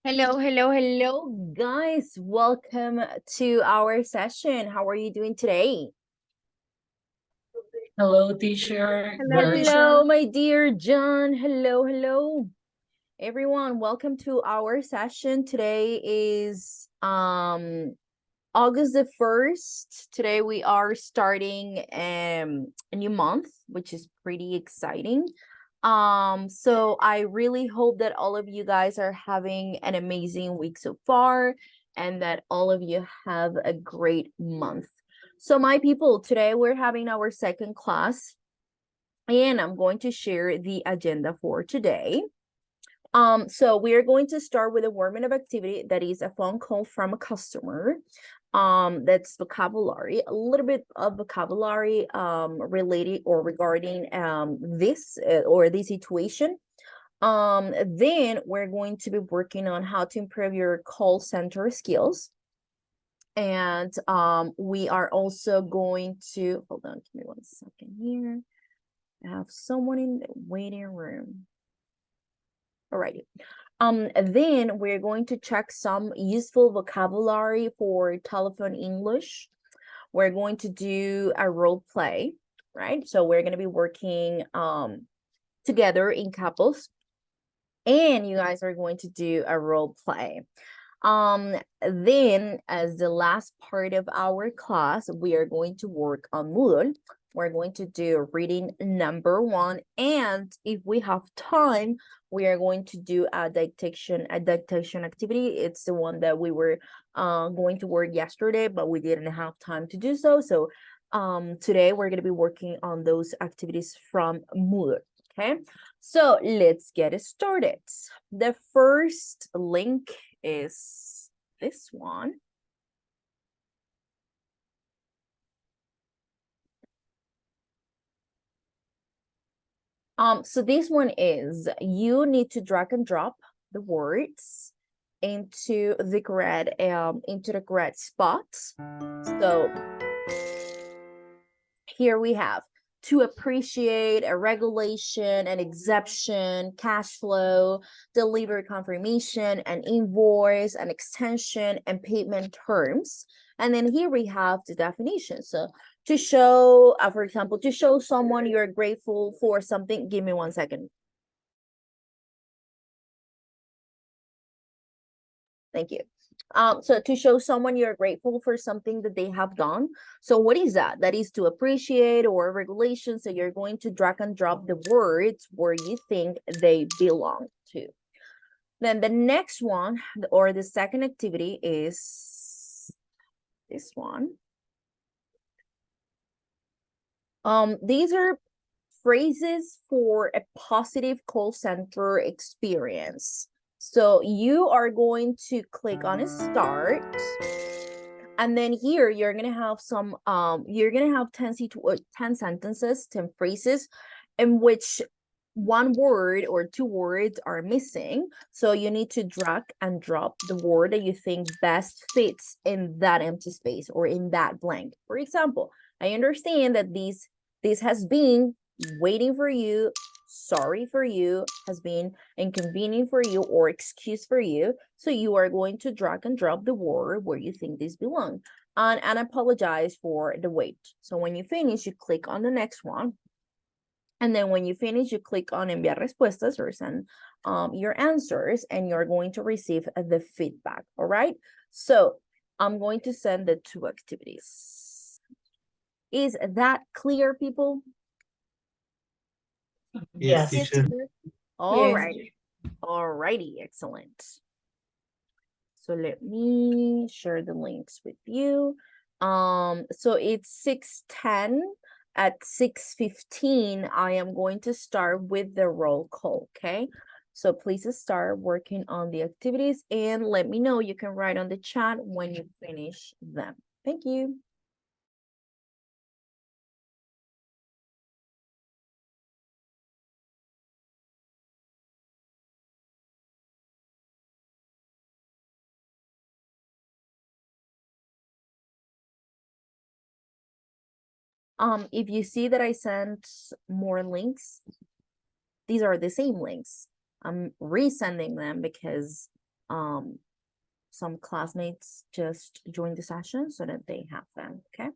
Hello, hello, hello, guys. Welcome to our session. How are you doing today? Hello, teacher. Hello, Very hello, my dear John. Hello, hello. Everyone, welcome to our session. Today is August the 1st. Today we are starting a new month, which is pretty exciting. So I really hope that all of you guys are having an amazing week so far and that all of you have a great month. So my people, today we're having our second class and I'm going to share the agenda for today. So we are going to start with a warming up activity that is a phone call from a customer. That's vocabulary, a little bit of vocabulary related or regarding this or this situation. Then we're going to be working on how to improve your call center skills. And we are also going to hold on, give me 1 second here. I have someone in the waiting room. Alrighty. Then we're going to check some useful vocabulary for telephone English. We're going to do a role play, right? So we're going to be working together in couples, and you guys are going to do a role play. Then as the last part of our class, we are going to work on Moodle. We're going to do reading number 1, and if we have time, we are going to do a dictation activity. It's the one that we were going to work yesterday, but we didn't have time to do so. So today we're going to be working on those activities from Moodle. Okay, so let's get started. The first link is this one. So this one is you need to drag and drop the words into the correct spot. So here we have to appreciate, a regulation, an exception, cash flow, delivery confirmation, an invoice, an extension, and payment terms. And then here we have the definition. So to show, for example, to show someone you're grateful for something, give me 1 second. Thank you. So to show someone you're grateful for something that they have done. So what is that? That is to appreciate or regulation. So you're going to drag and drop the words where you think they belong to. Then the next one, or the second activity, is this one. These are phrases for a positive call center experience. So you are going to click on start, and then here you're gonna have some you're gonna have 10 sentences, 10 phrases in which one word or 2 words are missing. So you need to drag and drop the word that you think best fits in that empty space or in that blank. For example, I understand that this has been waiting for you, sorry for you, has been inconvenient for you, or excuse for you. So you are going to drag and drop the word where you think this belongs. And apologize for the wait. So when you finish, you click on the next one. And then when you finish, you click on enviar respuestas or send your answers, and you're going to receive the feedback. All right. So I'm going to send the 2 activities. Is that clear, people? Yes, teacher. All right. All righty. Excellent. So let me share the links with you. So it's 6:10. At 6:15, I am going to start with the roll call, okay? So please start working on the activities and let me know. You can write on the chat when you finish them. Thank you. If you see that I sent more links, these are the same links. I'm resending them because some classmates just join the session so that they have them, okay?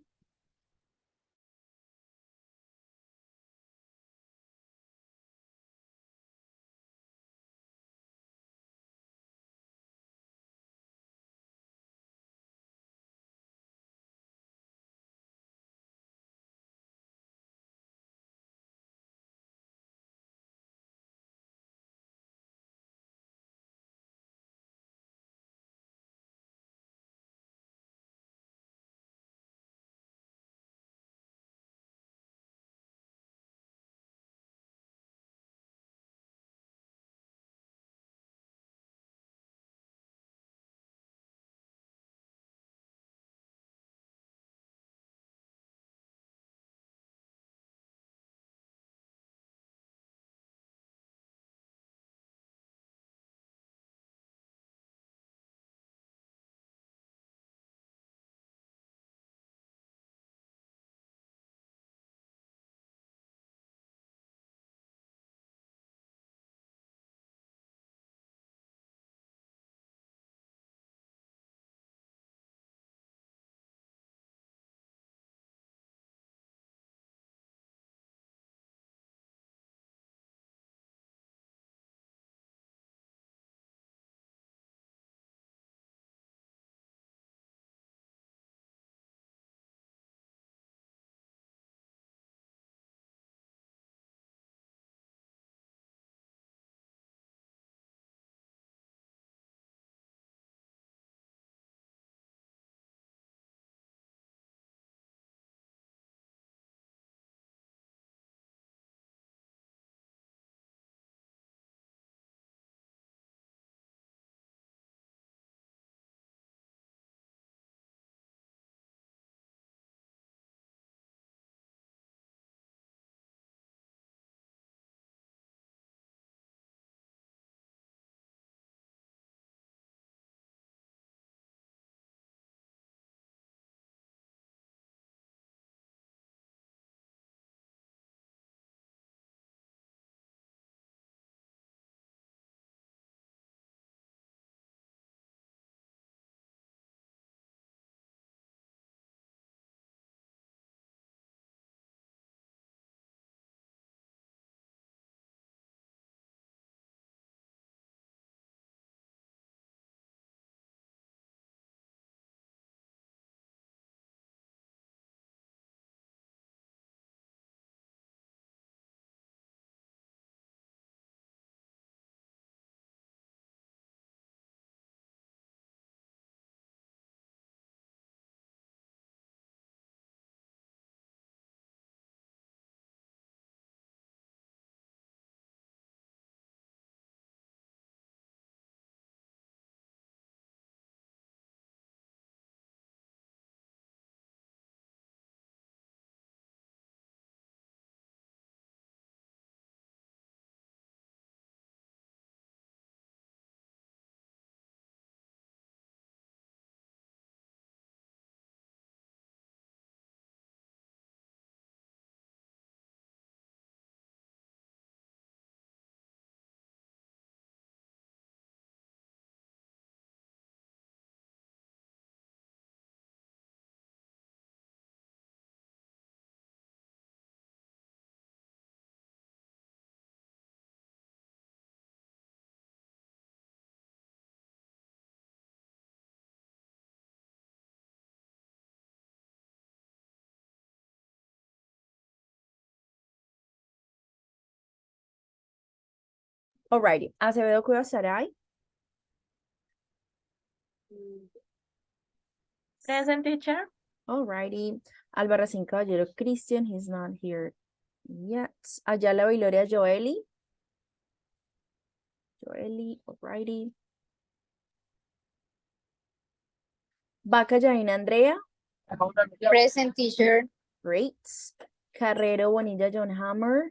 Alrighty, Acevedo Cuevas Saray. Present, teacher. Alrighty, Albarracín Caballero Christian, he's not here yet. Ayala Viloria Joeli. Alrighty. Vaca Yaina Andrea. Present, teacher. Great. Carrero Bonilla John Hammer.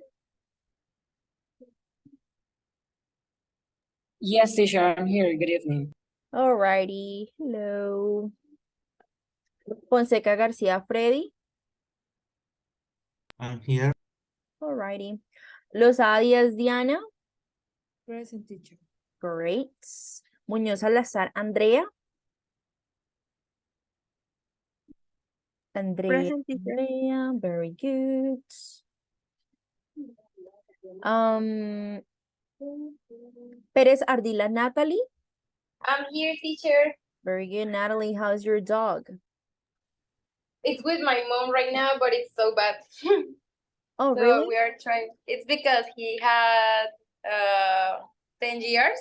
Yes, teacher, I'm here. Good evening. Alrighty, hello. Fonseca García Freddy. I'm here. Alrighty. Lozada Díaz Diana. Present, teacher. Great. Muñoz Salazar, Andrea. Andrea, Present, teacher. Andrea, very good. Um, Pérez Ardila, Natalie. I'm here, teacher. Very good, Natalie. How's your dog? It's with my mom right now, but it's so bad. Oh, So really? we are trying. It's because he had 10 years.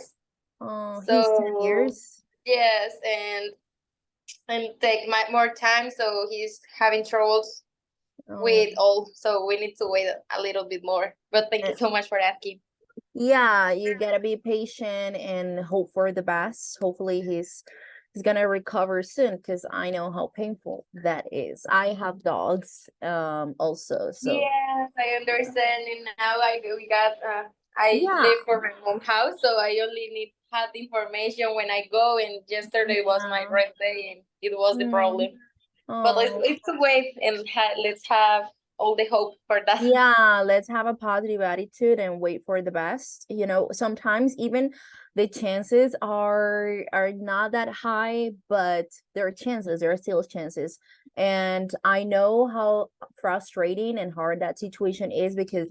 Oh, he's 10 So years. yes, and take more time. So he's having troubles Oh, with all. So we need to wait a little bit more. But thank you Eh. so much for asking. Yeah, you gotta be patient and hope for the best. Hopefully he's gonna recover soon because I know how painful that is. I have dogs also, so Yes, I understand. And now we got I yeah. live for my mom house, so I only need had information when I go. And yesterday was my Yeah. rest day, and it was the problem. But Oh. let's wait and let's have all the hope for that. Yeah, let's have a positive attitude and wait for the best. You know, sometimes even the chances are not that high, but there are chances, there are still chances. And I know how frustrating and hard that situation is because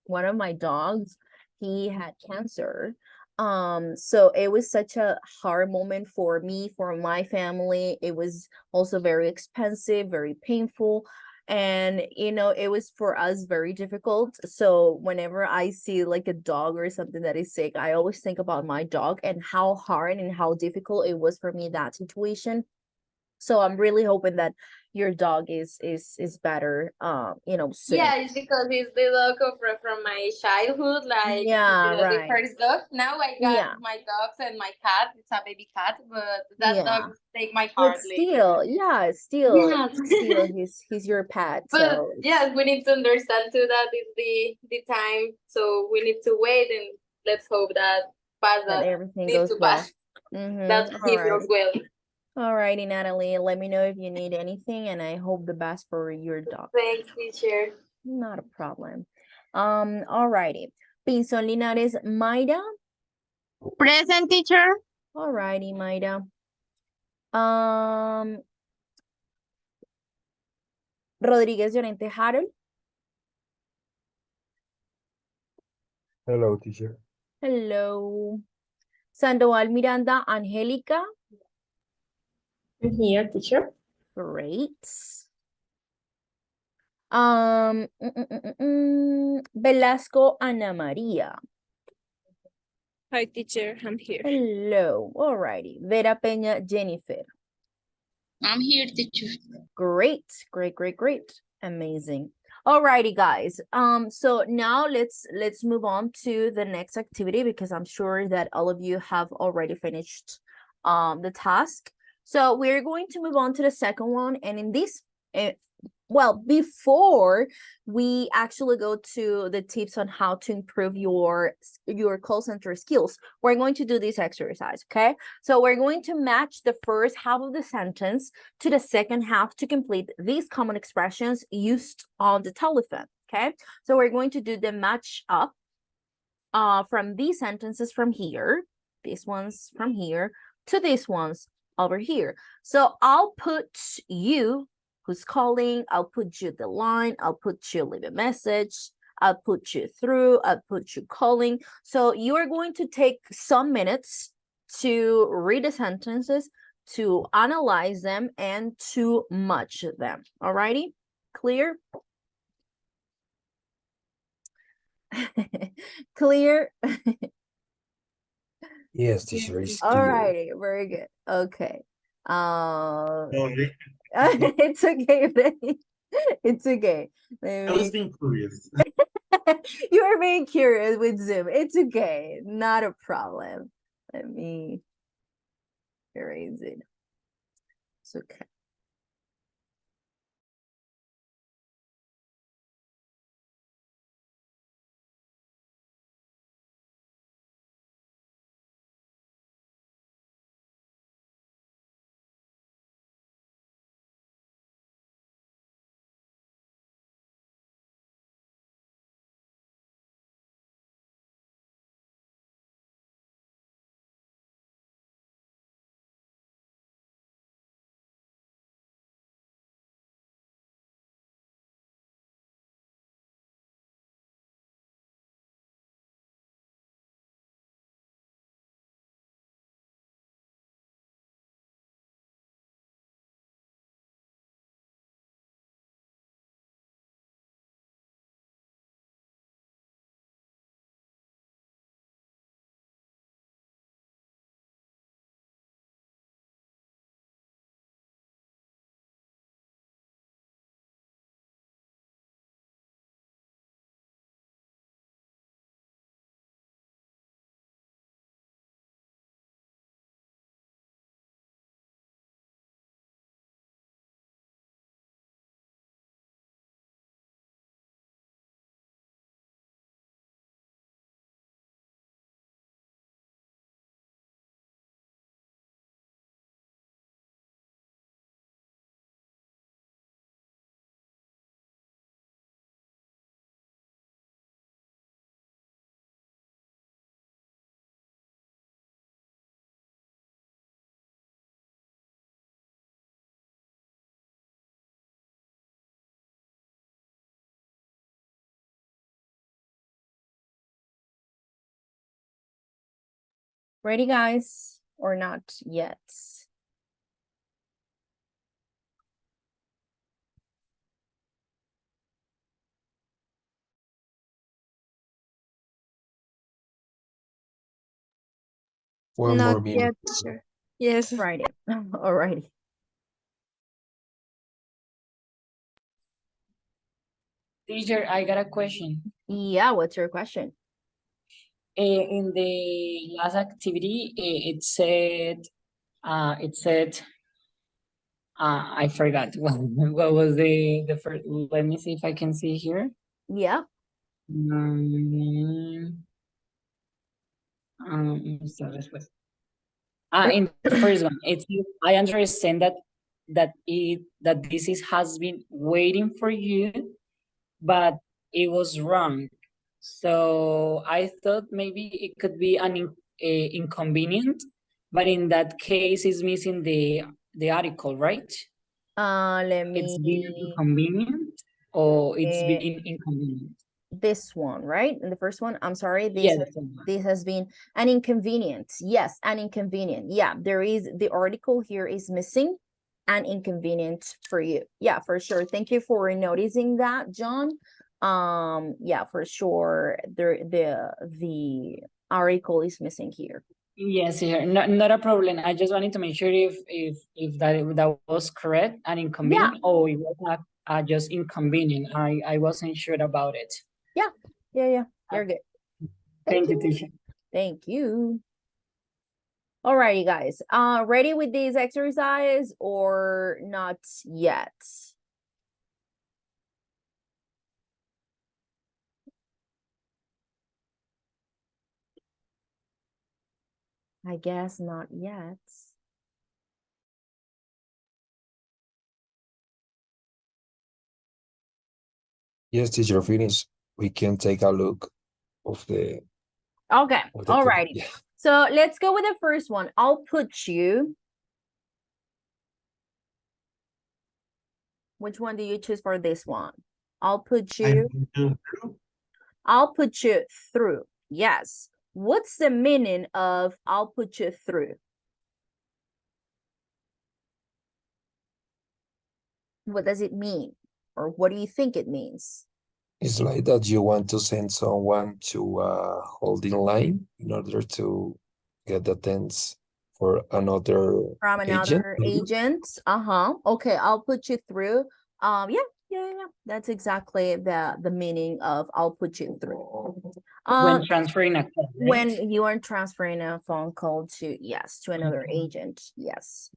one of my dogs, he had cancer. So it was such a hard moment for me, for my family. It was also very expensive, very painful, and you know, it was for us very difficult. So whenever I see like a dog or something that is sick, I always think about my dog and how hard and how difficult it was for me, that situation. So I'm really hoping that your dog is better you know, soon. Yeah, it's because it's the dog from my childhood, like Yeah, the right. first dog. Now I got Yeah. my dogs and my cat. It's a baby cat, but that Yeah. dog take my But heart lately. still, yeah, Yes. still he's your pet. But So yes, we need to understand too that it's the time. So we need to wait and let's hope that pass that that everything needs goes to well. pass. That he feels well. All righty, Natalie. Let me know if you need anything, and I hope the best for your dog. Thanks, teacher. Not a problem. All righty. Pinzón Linares, Mayra. Present, teacher. All righty, Mayra. Um, Rodríguez Llorente, Harold. Hello, teacher. Hello. Sandoval Miranda, Angélica. I'm here, teacher. Great. Velasco Ana Maria. Hi, teacher. I'm here. Hello. Alrighty. Vera Peña Jennifer. I'm here, teacher. Great. Great. Amazing. Alrighty, guys. So now let's move on to the next activity because I'm sure that all of you have already finished the task. So we're going to move on to the second one, and in this well, before we actually go to the tips on how to improve your call center skills, we're going to do this exercise, okay? So we're going to match the first half of the sentence to the second half to complete these common expressions used on the telephone, okay? So we're going to do the match up from these sentences from here, these ones from here, to these ones over here. So I'll put you who's calling, I'll put you the line, I'll put you leave a message, I'll put you through, I'll put you calling. So you are going to take some minutes to read the sentences, to analyze them, and to match them. Alrighty? Clear? Clear? Yes, teacher, it's All clear. righty, very good. Okay. Sorry, It's okay, Freddy. It's okay. I was being curious. You are being curious with Zoom. It's okay. Not a problem. Let me erase it. It's okay. Ready, guys, or not yet? One Not more minute. yet, teacher. Yes. Right. Alrighty. Teacher, I got a question. Yeah, what's your question? In the last activity, it said, I forgot what was the first. Let me see if I can see here. Yeah. So después. In the first one, I understand that this has been waiting for you, but it was wrong. So I thought maybe it could be a inconvenient, but in that case, it's missing the article, right? Let It's been me inconvenient or it's eh, been inconvenient. this one, right? And the first one, I'm sorry, Yes. this has been an inconvenience. Yes, an inconvenient. Yeah, there is the article here is missing an inconvenience for you. Yeah, for sure. Thank you for noticing that, John. Yeah, for sure. The article is missing here. Yes, sir. Not a problem. I just wanted to make sure if that was correct and inconvenient or it was not just inconvenient. I wasn't sure about it. Yeah. You're good. Thank you, teacher. Thank you. Alrighty, guys. Ready with this exercise or not yet? I guess not yet. Yes, teacher, finish. We can take a look of the Okay, of the alrighty. yeah. So let's go with the first one. I'll put you. Which one do you choose for this one? I'll put you. I'll put you through. Yes. What's the meaning of I'll put you through? What does it mean? Or what do you think it means? It's like that you want to send someone to a holding line in order to get the tents for another From agent. another agent. Okay, I'll put you through. Yeah. That's exactly the meaning of I'll put you through. When transferring a call, right? When you are transferring a phone call to another agent. Yes.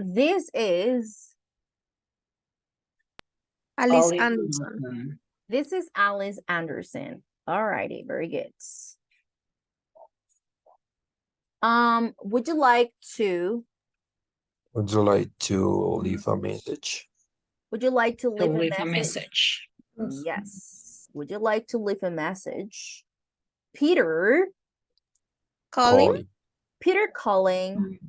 This is Alice Anderson. This is Alice Anderson. Alrighty, very good. Would you like to Leave a message? Would you like to leave a message? Yes. Would you like to leave a message? Peter Calling. Peter calling.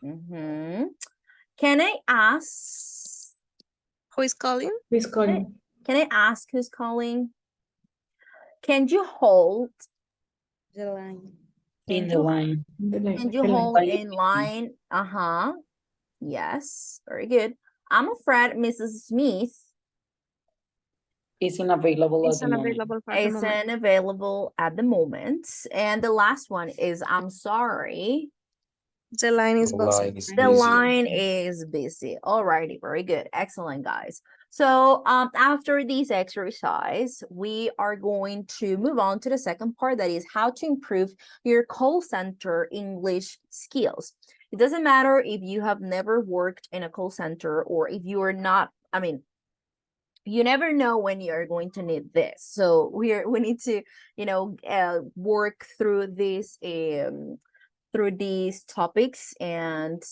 Can I ask Who is calling? Who's calling? Can I ask who's calling? Can you hold The line. In the line. Can you hold in line? Yes, very good. I'm afraid Mrs. Smith Isn't available at It's the moment. unavailable for the moment. isn't available at the moment. And the last one is I'm sorry. The line is The busy. line is The busy. line is busy. Alrighty, very good. Excellent, guys. So after this exercise, we are going to move on to the second part, that is how to improve your call center English skills. It doesn't matter if you have never worked in a call center or if you are not, you never know when you're going to need this. So we need to, work through these topics and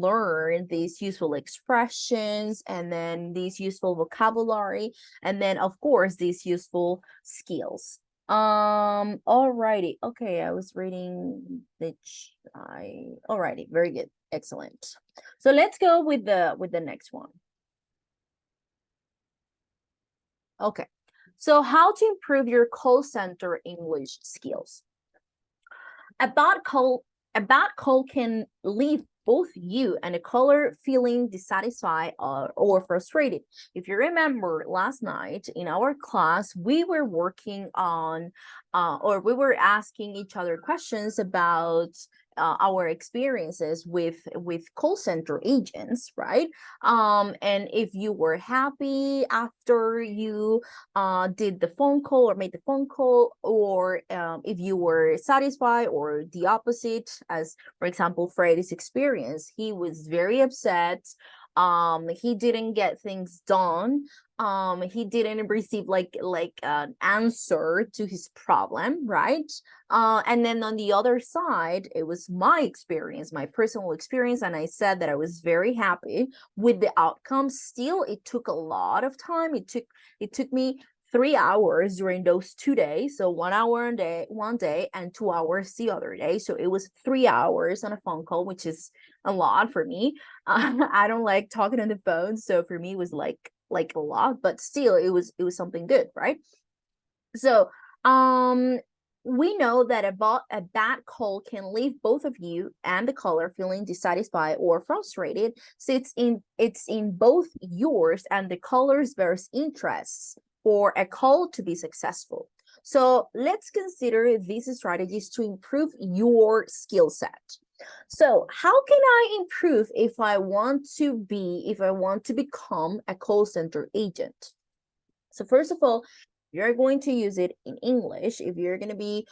learn these useful expressions and then these useful vocabulary and then of course these useful skills. Alrighty. Okay, I was reading alrighty, very good, excellent. So let's go with the next one. Okay, so how to improve your call center English skills. a bad call can leave both you and the caller feeling dissatisfied or frustrated. If you remember last night in our class, we were working on or we were asking each other questions about our experiences with call center agents, right? And if you were happy after you did the phone call or made the phone call, or if you were satisfied, or the opposite, as for example Freddy's experience, he was very upset. He didn't get things done. He didn't receive like an answer to his problem, right? And then on the other side, it was my experience, my personal experience, and I said that I was very happy with the outcome. Still, it took a lot of time. It took me 3 hours during those 2 days, so 1 hour one day and 2 hours the other day, so it was 3 hours on a phone call, which is a lot for me. I don't like talking on the phone, so for me it was like a lot, but still it was something good, right? So we know that a bad call can leave both of you and the caller feeling dissatisfied or frustrated. So it's in both yours and the caller's best interests for a call to be successful. So let's consider these strategies to improve your skill set. So how can I improve if I want to become a call center agent? So first of all, you're going to use it in English. If you're going to be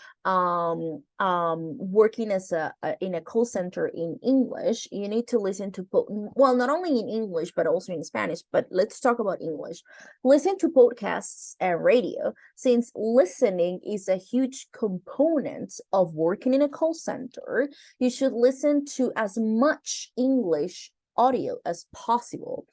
working as in a call center in English, you need to listen to, well, not only in English, but also in Spanish, but let's talk about English. Listen to podcasts and radio, since listening is a huge component of working in a call center. You should listen to as much English audio as possible.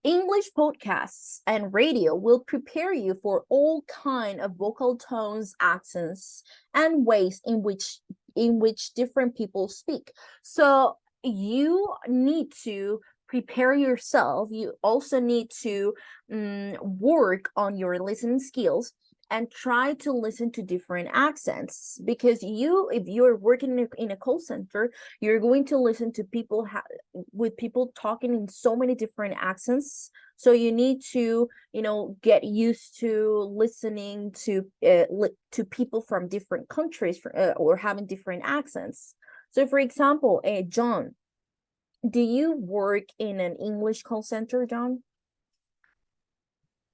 English podcasts and radio will prepare you for all kind of vocal tones, accents, and ways in which different people speak. So you need to prepare yourself. You also need to work on your listening skills and try to listen to different accents, because if you're working in a call center, you're going to listen to people with people talking in so many different accents. So you need to, get used to listening to people from different countries or having different accents. So for example, John, do you work in an English call center, John?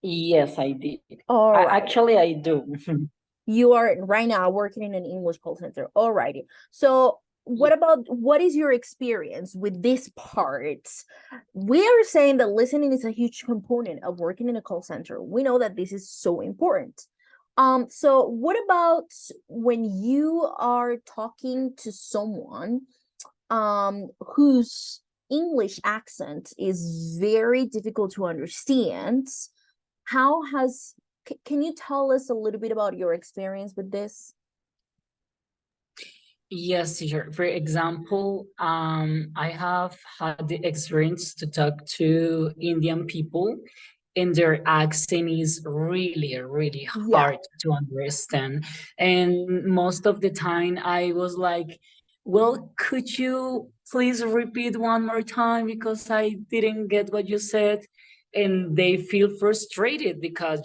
Yes, I did. All right. Actually, I do. You are right now working in an English call center. Alrighty. So what is your experience with this part? We are saying that listening is a huge component of working in a call center. We know that this is so important. So what about when you are talking to someone whose English accent is very difficult to understand? Can you tell us a little bit about your experience with this? Yes, teacher. For example, I have had the experience to talk to Indian people, and their accent is really, really hard to understand. And most of the time I was like, well, could you please repeat one more time, because I didn't get what you said. And they feel frustrated because,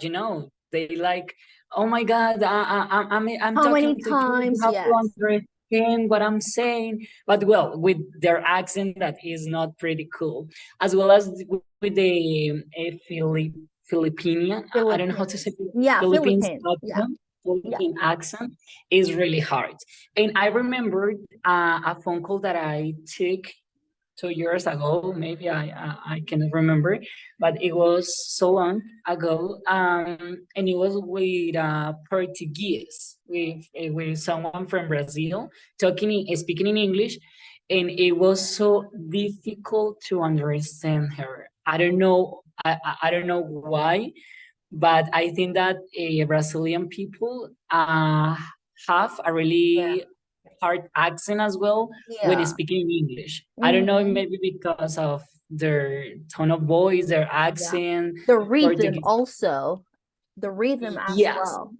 they like, oh my God, I'm How talking many to you, times? you have Yes. to understand what I'm saying. But well, with their accent, that is not pretty cool. As well as with the Filipino, I don't know how to say it. Yeah, Philippines Philippine. Yeah. Philippine accent is really hard. And I remembered a phone call that I took 2 years ago, maybe I cannot remember, but it was so long ago, and it was with Portuguese, with someone from Brazil speaking in English, and it was so difficult to understand her. I don't know, I don't know why, but I think that Brazilian people have a really hard accent as well when speaking English. I don't know, maybe because of their tone of voice, their accent, the rhythm Portuguese. also, the rhythm as Yes. well.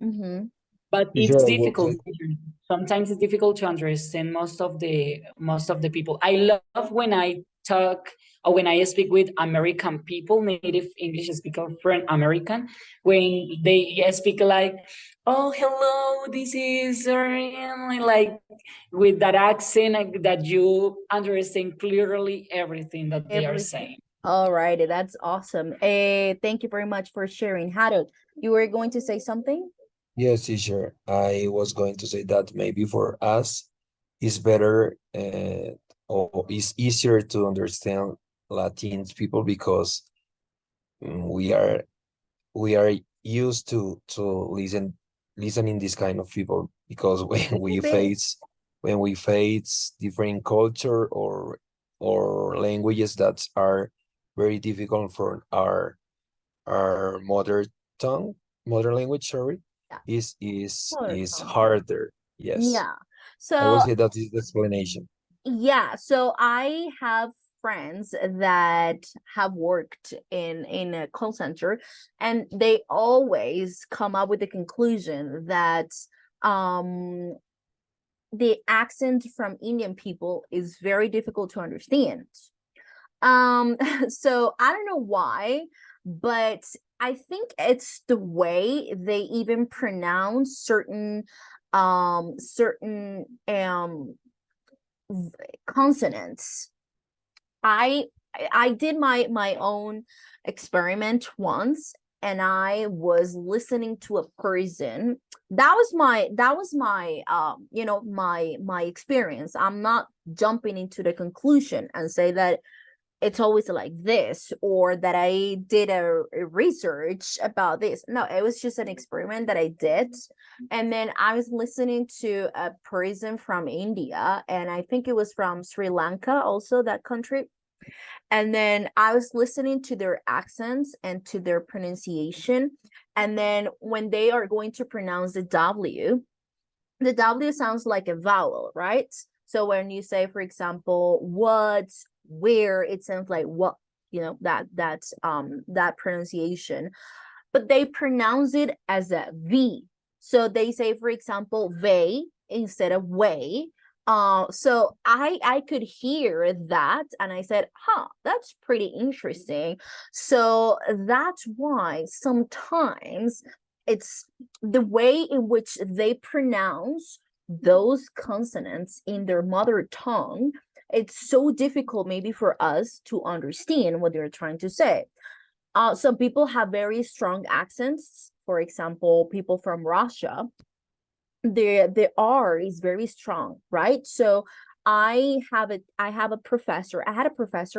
But Teacher, it's I will difficult. take sometimes it's difficult to understand most of the people. I love when I talk or when I speak with American people, native English speaker from American, when they speak like, "Oh, hello, this is," like with that accent that you understand clearly everything that they are saying. All righty, that's awesome. Thank you very much for sharing. Harold, you were going to say something? Yes, teacher. I was going to say that maybe for us it's better or it's easier to understand Latin people because we are used to listening this kind of people because when we face different culture or languages that are very difficult for our mother language, sorry, Yeah. is Tongue. harder. Yes. Yeah. I will So say that is the explanation. yeah, so I have friends that have worked in a call center, and they always come up with the conclusion that um the accent from Indian people is very difficult to understand. So I don't know why, but I think it's the way they even pronounce certain consonants. I did my own experiment once, and I was listening to a person. That was my my experience. I'm not jumping into the conclusion and say that it's always like this, or that I did a research about this. No, it was just an experiment that I did. And then I was listening to a person from India, and I think it was from Sri Lanka, also that country. And then I was listening to their accents and to their pronunciation. And then when they are going to pronounce the W sounds like a vowel, right? So when you say, for example, what, where, it sounds like what, that pronunciation. But they pronounce it as a V. So they say, for example, they instead of way. So I could hear that, and I said, huh, that's pretty interesting. So that's why sometimes it's the way in which they pronounce those consonants in their mother tongue. It's so difficult maybe for us to understand what they're trying to say. Some people have very strong accents. For example, people from Russia, the R is very strong, right? So I had a professor,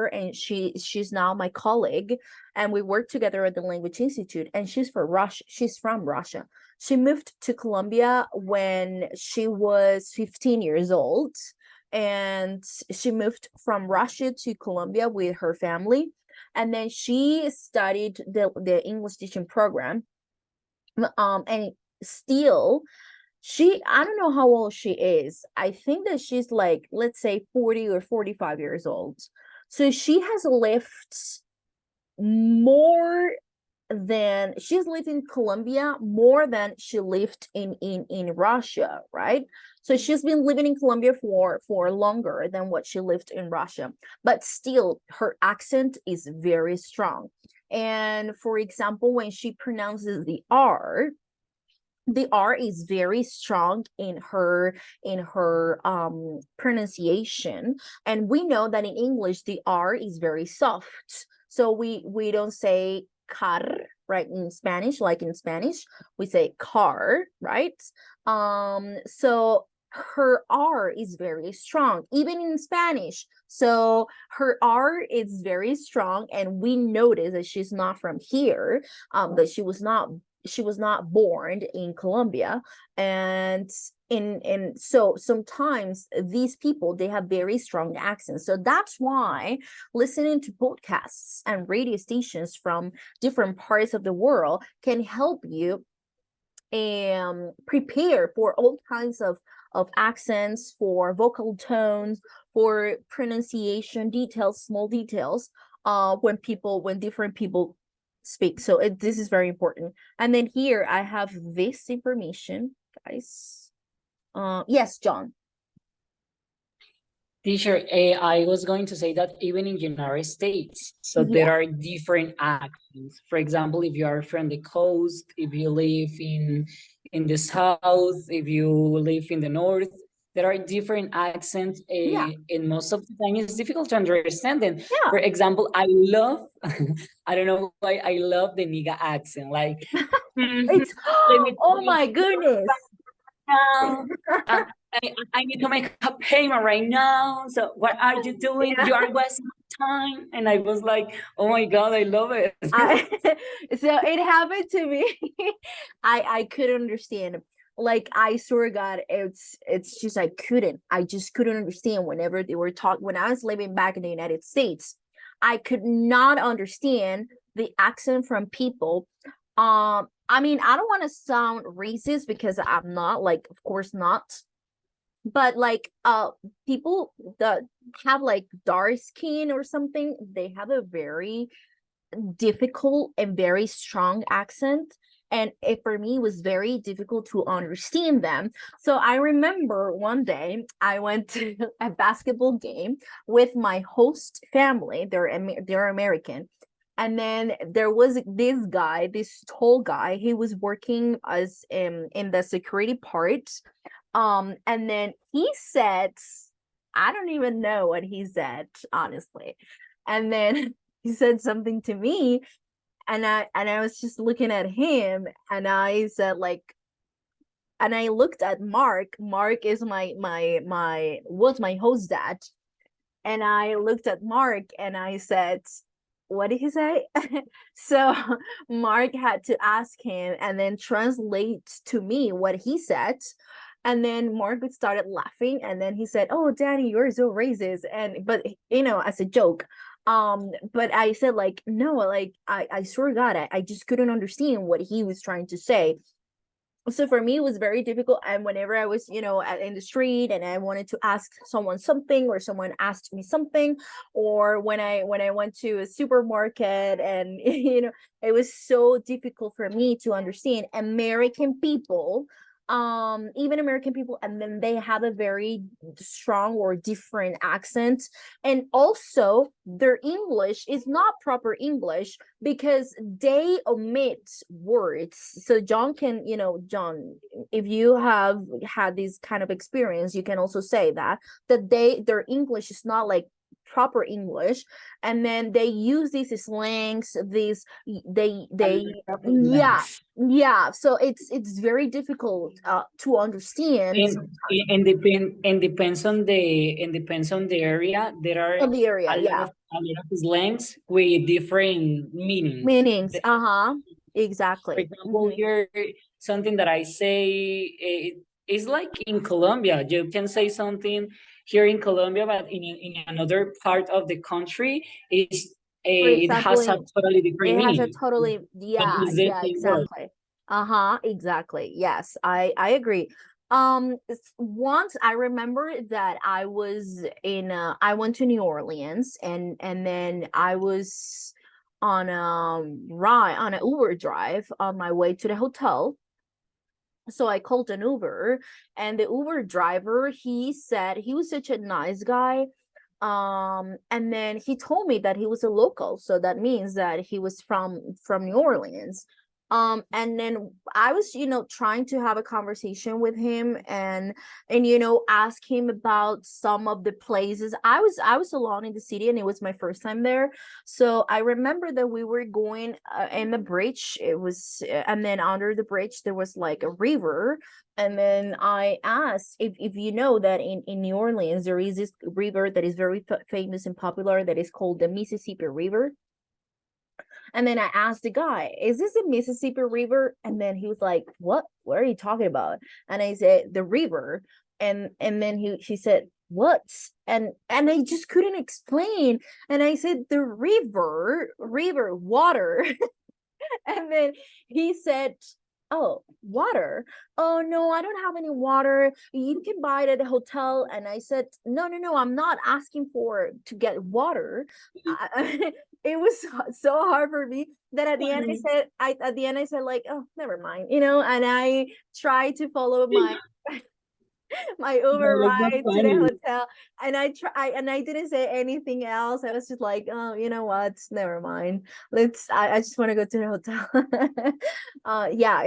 and she's now my colleague, and we work together at the Language Institute, and she's from Russia. She moved to Colombia when she was 15 years old, and she moved from Russia to Colombia with her family, and then she studied the English teaching program. And still, I don't know how old she is. I think that she's like, let's say 40 or 45 years old. So she's lived in Colombia more than she lived in Russia, right? So she's been living in Colombia for longer than what she lived in Russia, but still her accent is very strong. And for example, when she pronounces the R is very strong in her pronunciation. And we know that in English the R is very soft, so we don't say car, right? In Spanish, like in Spanish we say car, right? So her R is very strong even in Spanish. So her R is very strong, and we notice that she's not from here, that she was not born in Colombia. And so sometimes these people, they have very strong accents. So that's why listening to podcasts and radio stations from different parts of the world can help you prepare for all kinds of accents, for vocal tones, for pronunciation details, small details, when different people speak. So this is very important. And then here I have this information, guys. Yes, John. Teacher, I was going to say that even in United States, so Yeah. there are different accents. For example, if you are from the coast, if you live in the south, if you live in the north, there are different accents, Yeah. and most of the time it's difficult to understand them. Yeah. For example, I love, I don't know why I love the nigga accent, like, It's let me oh tell you my goodness. now. I need to make a payment right now. So what are you doing? Yeah. You are wasting my time. And I was like, oh my God, I love it. So it happened to me. I couldn't understand. Like I swear to God, it's just I just couldn't understand whenever they were talking. When I was living back in the United States, I could not understand the accent from people. I mean, I don't want to sound racist because I'm not, like, of course not. But like people that have like dark skin or something, they have a very difficult and very strong accent, and it for me was very difficult to understand them. So I remember one day I went to a basketball game with my host family. They're American, and then there was this guy, this tall guy. He was working as in the security part, and then he said, I don't even know what he said, honestly. And then he said something to me, and I was just looking at him, and I said like, and I looked at Mark. Mark is was my host dad. And I looked at Mark and I said, what did he say? So Mark had to ask him and then translate to me what he said. And then Mark started laughing, and then he said, oh, Danny, you're so racist. And but as a joke. But I said like, no, like I swear to God, I just couldn't understand what he was trying to say. So for me it was very difficult, and whenever I was in the street and I wanted to ask someone something, or someone asked me something, or when I went to a supermarket, and it was so difficult for me to understand American people, even American people, and then they have a very strong or different accent, and also their English is not proper English because they omit words. So John can, John, if you have had this kind of experience, you can also say that their English is not like proper English, and then they use these slangs, yeah, so it's very difficult to understand. And depends on the area. There are Of the area, yeah, a lot of slangs with different meanings, For exactly. example, here something that I say, is like in Colombia. You can say something here in Colombia, but in another part of the country, For it has a example, totally different it has a meaning. totally, But yeah, it's the yeah, same word. exactly. Exactly. Yes, I agree. Once I remember that I went to New Orleans, and then I was on a ride, on an Uber drive on my way to the hotel. So I called an Uber, and the Uber driver, he said he was such a nice guy. And then he told me that he was a local, so that means that he was from New Orleans. And then I was trying to have a conversation with him, and ask him about some of the places. I was alone in the city, and it was my first time there. So I remember that we were going in the bridge. It was and then under the bridge there was like a river. And then I asked if you know that in New Orleans there is this river that is very famous and popular, that is called the Mississippi River. And then I asked the guy, is this the Mississippi River? And then he was like, what are you talking about? And I said, the river. And then he said, what? And I just couldn't explain. And I said, the river, water. And then he said, oh, water. Oh no, I don't have any water. You can buy it at a hotel. And I said, no, I'm not asking to get water. It was so hard for me that at the end I said like, oh, never mind, and I tried to follow my my No, Uber that's not ride to the funny. hotel, and I didn't say anything else. I was just like, oh, you know what? Never mind. I just want to go to the hotel. Yeah,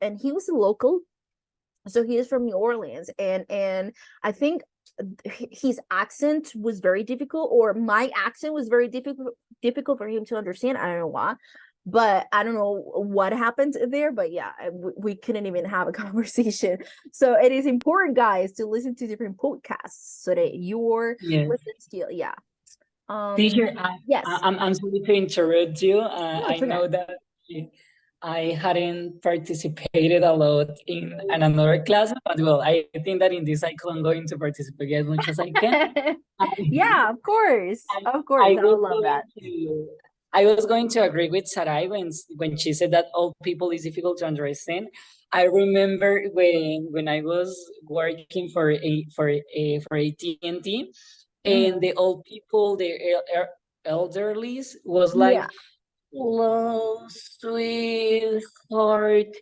and he was a local, so he is from New Orleans, and I think his accent was very difficult, or my accent was very difficult for him to understand. I don't know why, but I don't know what happened there. But yeah, we couldn't even have a conversation. So it is important, guys, to listen to different podcasts so that your Yeah. listen skill, yeah. Teacher, Yes. I'm sorry to interrupt you. No, I it's okay. know that I hadn't participated a lot in another class, but well, I think that in this cycle I'm going to participate as much as I can. Yeah, of course. Of course. I was love that. I was going to agree with Sarai when she said that all people is difficult to understand. I remember when I was working for AT&T, and the old people, the elderlies, was like, Yeah. "Hello, sweetheart.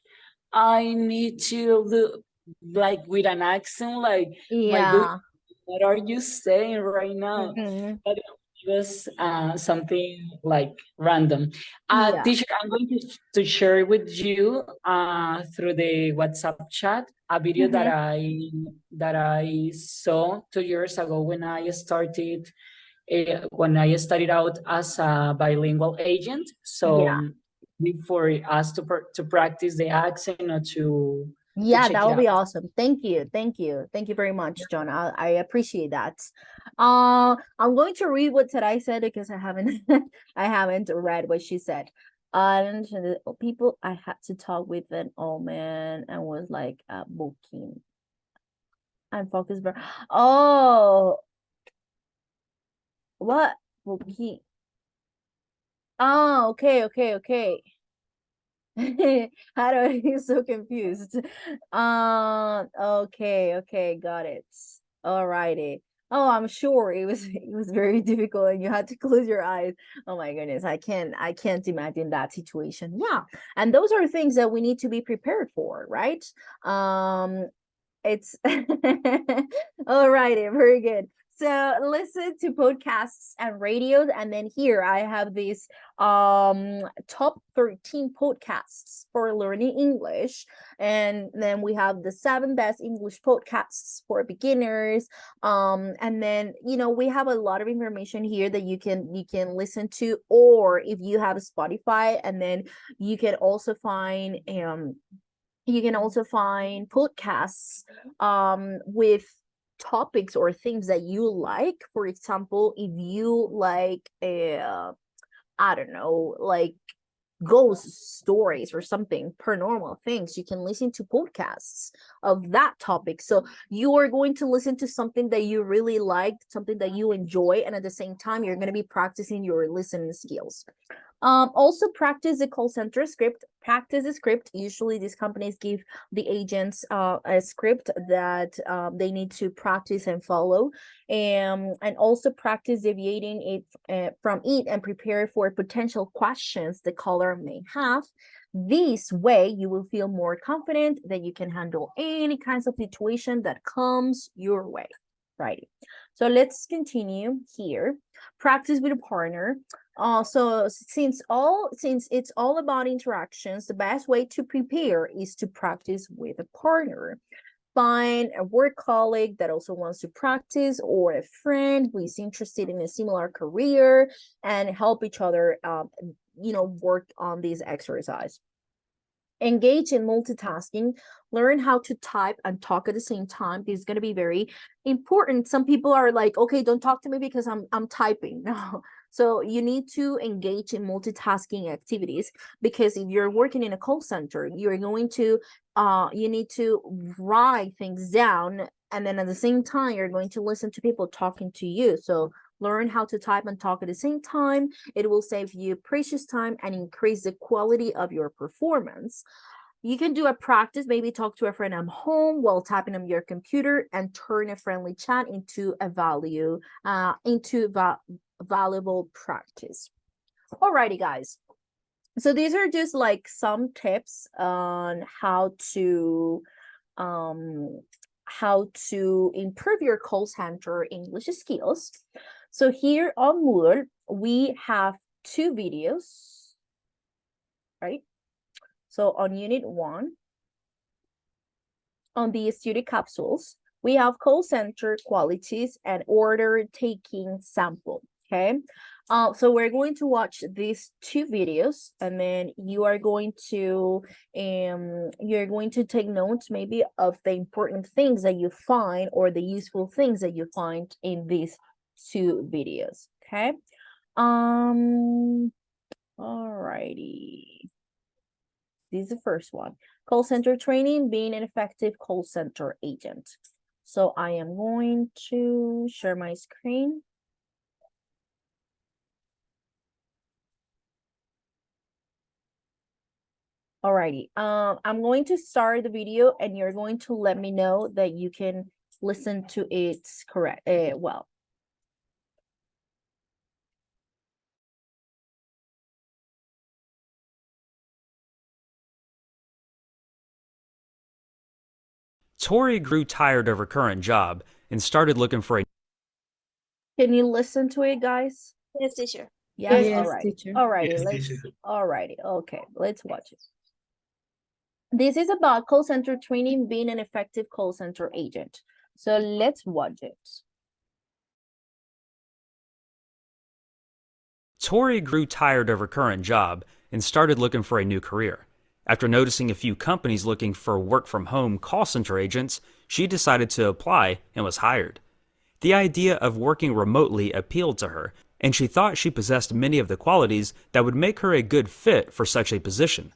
I need to look," like with an accent, like, my God, Yeah. what are you saying right now? Mhm. But it was something like random. Yeah. Teacher, I'm going to share with you through the WhatsApp chat a video that I saw 2 years ago when I started out as a bilingual agent. So Yeah. for us to practice the accent or to Yeah, check that it will be out. awesome. Thank you. Thank you. Thank you very much, John. I appreciate that. I'm going to read what Sarai said because I haven't I haven't read what she said. And the people I had to talk with an old man and was like booking. I'm focused. Oh, what booking? Oh, okay, okay, okay. How do I get so confused? Okay, okay, got it. Alrighty. Oh, I'm sure it was very difficult and you had to close your eyes. Oh my goodness, I can't imagine that situation. Yeah. And those are things that we need to be prepared for, right? It's all righty, very good. So listen to podcasts and radios, and then here I have these top 13 podcasts for learning English, and then we have the 7 best English podcasts for beginners. And then we have a lot of information here that you can listen to, or if you have Spotify, and then you can also find podcasts with topics or themes that you like. For example, if you like I don't know, like ghost stories or something, paranormal things, you can listen to podcasts of that topic. So you are going to listen to something that you really like, something that you enjoy, and at the same time you're going to be practicing your listening skills. Also practice the call center script. Practice the script. Usually these companies give the agents a script that they need to practice and follow, and also practice deviating it from it and prepare for potential questions the caller may have. This way you will feel more confident that you can handle any kinds of situation that comes your way. Right. So let's continue here. Practice with a partner. So since it's all about interactions, the best way to prepare is to practice with a partner. Find a work colleague that also wants to practice, or a friend who is interested in a similar career, and help each other work on this exercise. Engage in multitasking. Learn how to type and talk at the same time. This is going to be very important. Some people are like, okay, don't talk to me because I'm typing. No. So you need to engage in multitasking activities, because if you're working in a call center, you're going to you need to write things down, and then at the same time you're going to listen to people talking to you. So learn how to type and talk at the same time. It will save you precious time and increase the quality of your performance. You can do a practice, maybe talk to a friend at home while typing on your computer, and turn a friendly chat into a valuable practice. Alrighty, guys. So these are just like some tips on how to how to improve your call center English skills. So here on Moodle, we have 2 videos, right? So on Unit 1, on the study capsules, we have call center qualities and order taking sample, okay? So we're going to watch these 2 videos, and then you are going to take notes maybe of the important things that you find or the useful things that you find in these 2 videos, okay? Alrighty. This is the first one. Call center training, being an effective call center agent. So I am going to share my screen. Alrighty, I'm going to start the video and you're going to let me know that you can listen to it correct, well. Tori grew tired of her current job and started looking for a Can you listen to it, guys? Yes, teacher. Yes, Yes, alright. teacher. Alrighty, Yes, let's, teacher. alrighty, okay, let's watch it. This is about call center training, being an effective call center agent. So let's watch it. Tori grew tired of her current job and started looking for a new career. After noticing a few companies looking for work-from-home call center agents, she decided to apply and was hired. The idea of working remotely appealed to her, and she thought she possessed many of the qualities that would make her a good fit for such a position.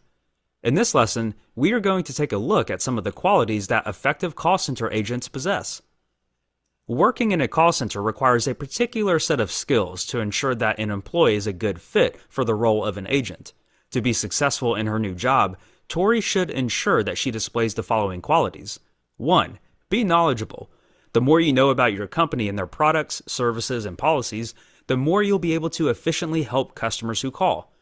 In this lesson, we are going to take a look at some of the qualities that effective call center agents possess. Working in a call center requires a particular set of skills to ensure that an employee is a good fit for the role of an agent. To be successful in her new job, Tori should ensure that she displays the following qualities. 1. Be knowledgeable. The more you know about your company and their products, services, and policies, the more you'll be able to efficiently help customers who call.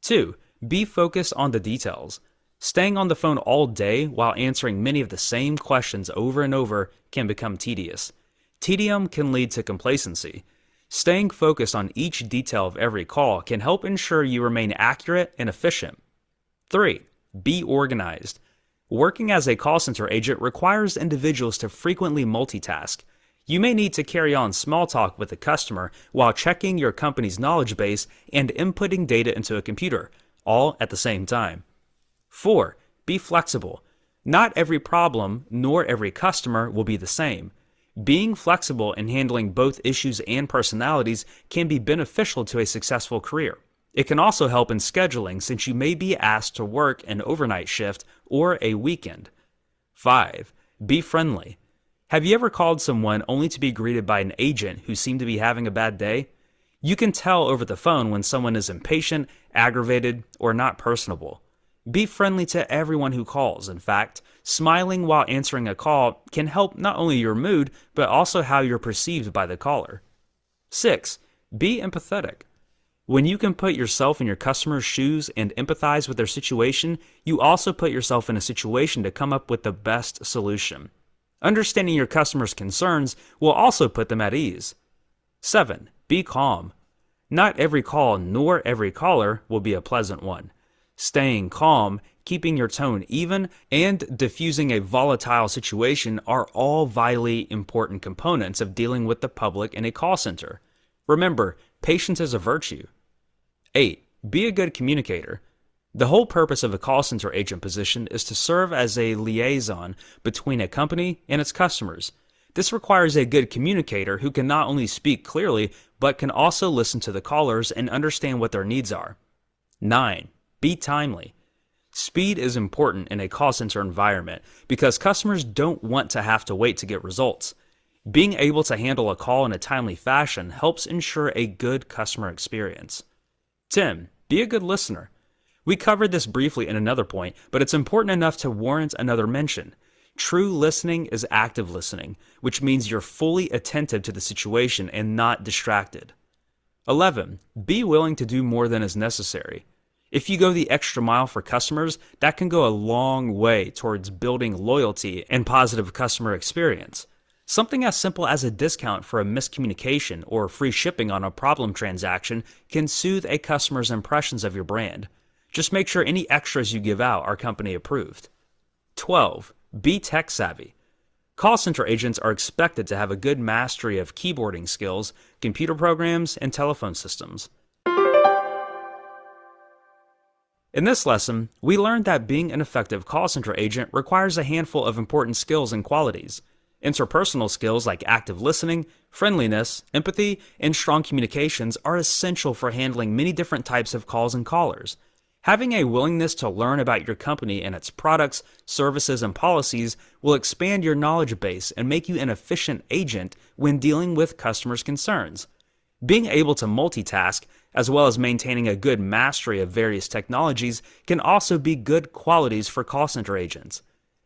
2. Be focused on the details. Staying on the phone all day while answering many of the same questions over and over can become tedious. Tedium can lead to complacency. Staying focused on each detail of every call can help ensure you remain accurate and efficient. 3. Be organized. Working as a call center agent requires individuals to frequently multitask. You may need to carry on small talk with the customer while checking your company's knowledge base and inputting data into a computer, all at the same time. 4. Be flexible. Not every problem nor every customer will be the same. Being flexible and handling both issues and personalities can be beneficial to a successful career. It can also help in scheduling since you may be asked to work an overnight shift or a weekend. 5. Be friendly. Have you ever called someone only to be greeted by an agent who seemed to be having a bad day? You can tell over the phone when someone is impatient, aggravated, or not personable. Be friendly to everyone who calls. In fact, smiling while answering a call can help not only your mood, but also how you're perceived by the caller. 6. Be empathetic. When you can put yourself in your customer's shoes and empathize with their situation, you also put yourself in a situation to come up with the best solution. Understanding your customer's concerns will also put them at ease. 7. Be calm. Not every call nor every caller will be a pleasant one. Staying calm, keeping your tone even, and diffusing a volatile situation are all vitally important components of dealing with the public in a call center. Remember, patience is a virtue. 8. Be a good communicator. The whole purpose of a call center agent position is to serve as a liaison between a company and its customers. This requires a good communicator who can not only speak clearly, but can also listen to the callers and understand what their needs are. 9. Be timely. Speed is important in a call center environment because customers don't want to have to wait to get results. Being able to handle a call in a timely fashion helps ensure a good customer experience. 10. Be a good listener. We covered this briefly in another point, but it's important enough to warrant another mention. True listening is active listening, which means you're fully attentive to the situation and not distracted. 11. Be willing to do more than is necessary. If you go the extra mile for customers, that can go a long way towards building loyalty and positive customer experience. Something as simple as a discount for a miscommunication or free shipping on a problem transaction can soothe a customer's impressions of your brand. Just make sure any extras you give out are company approved. 12. Be tech savvy. Call center agents are expected to have a good mastery of keyboarding skills, computer programs, and telephone systems. In this lesson, we learned that being an effective call center agent requires a handful of important skills and qualities. Interpersonal skills like active listening, friendliness, empathy, and strong communications are essential for handling many different types of calls and callers. Having a willingness to learn about your company and its products, services, and policies will expand your knowledge base and make you an efficient agent when dealing with customers' concerns. Being able to multitask, as well as maintaining a good mastery of various technologies, can also be good qualities for call center agents.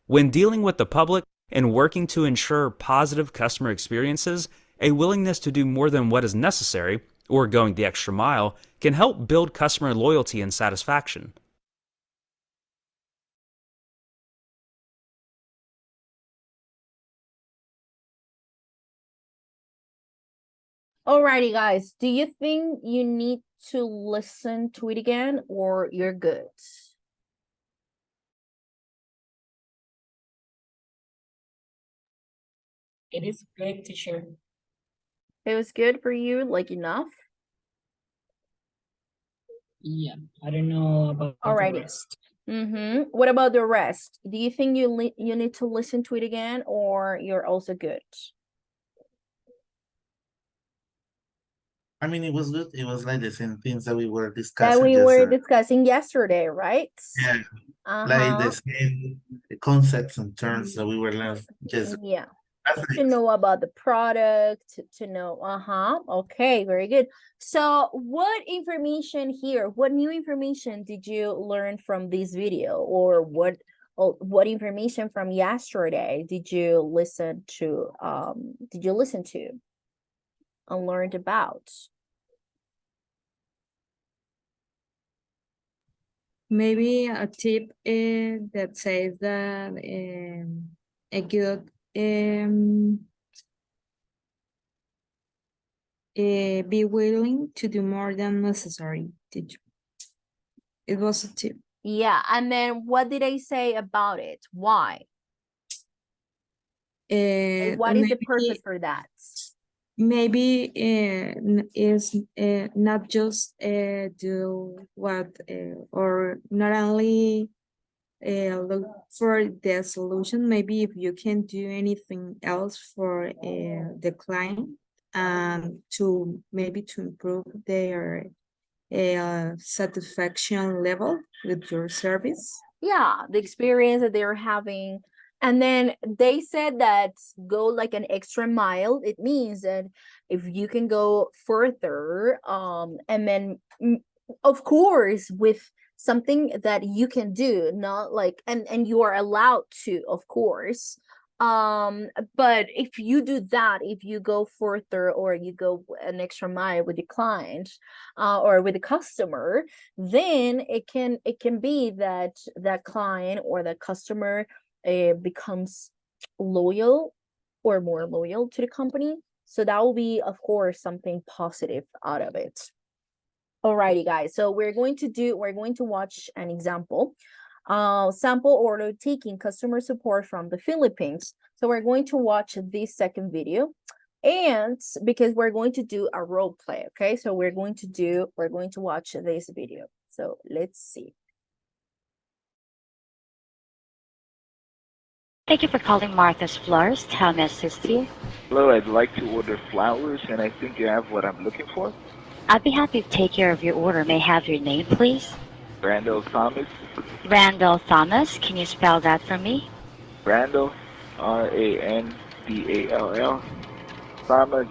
When dealing with the public and working to ensure positive customer experiences, a willingness to do more than what is necessary, or going the extra mile, can help build customer loyalty and satisfaction. Alrighty, guys. Do you think you need to listen to it again or you're good? It is good, teacher. It was good for you, like enough? Yeah, I don't know about the Alrighty. rest. What about the rest? Do you think you need to listen to it again or you're also good? I mean, it was good. It was like the same things that we were That discussing we were yesterday. discussing yesterday, right? Yeah, like Uh-huh. the same concepts and terms that we were learning just Yeah. last To night. know about the product, to know, okay, very good. So what information here, what new information did you learn from this video, or what information from yesterday did you listen to and learned about? Maybe a tip that says that a good be willing to do more than necessary. It was a tip. Yeah, and then what did I say about it? Why? Like, what is the purpose for that? Maybe is not just do what or not only look for the solution. Maybe if you can do anything else for the client to maybe to improve their satisfaction level with your service. Yeah, the experience that they're having. And then they said that go like an extra mile. It means that if you can go further, and then of course with something that you can do, not like and you are allowed to, of course. But if you do that, if you go further or you go an extra mile with the client or with the customer, then it can be that that client or the customer becomes loyal or more loyal to the company. So that will be, of course, something positive out of it. Alrighty, guys. So we're going to watch an example. Sample order taking customer support from the Philippines. So we're going to watch this second video, and because we're going to do a role play, okay? So we're going to watch this video. So let's see. Thank you for calling Martha's Florist. How may I assist you? Hello, I'd like to order flowers, and I think you have what I'm looking for. I'd be happy to take care of your order. May I have your name, please? Randall Thomas. Randall Thomas. Can you spell that for me? Randall, R-A-N-D-A-L-L. Thomas,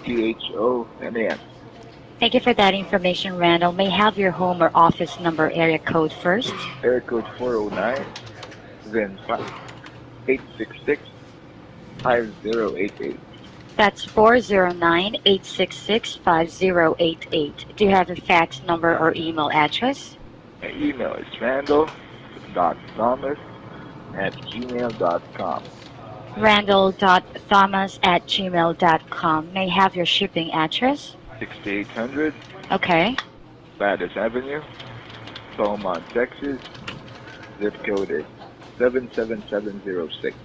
T-H-O-M-A-S. Thank you for that information, Randall. May I have your home or office number area code first? Area code 409, then 866-5088. That's 409-866-5088. Do you have a fax number or email address? My email is randall.thomas@gmail.com. Randall.thomas@gmail.com. May I have your shipping address? 6800 Okay. Gladys Avenue, Beaumont, Texas. Zip code is 77706.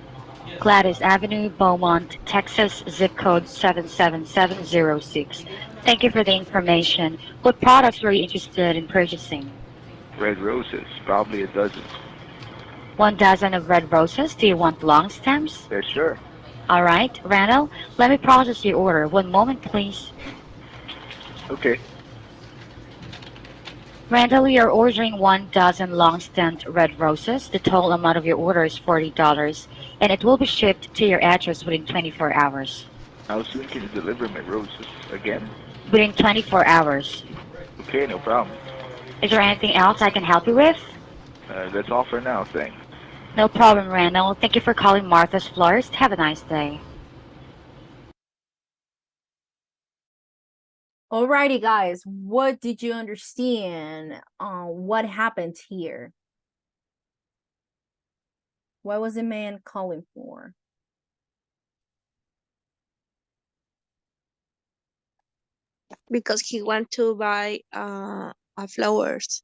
Gladys Avenue, Beaumont, Texas, zip code 77706. Thank you for the information. What products were you interested in purchasing? Red roses, probably a dozen. 1 dozen of red roses. Do you want long stems? Yeah, sure. All right, Randall, let me process your order. One moment, please. Okay. Randall, you're ordering 1 dozen long-stemmed red roses. The total amount of your order is $40, and it will be shipped to your address within 24 hours. How soon can you deliver my roses again? Within 24 hours. Okay, no problem. Is there anything else I can help you with? That's all for now, thanks. No problem, Randall. Thank you for calling Martha's Florist. Have a nice day. Alrighty, guys, what did you understand? What happened here? What was the man calling for? Because he want to buy flowers.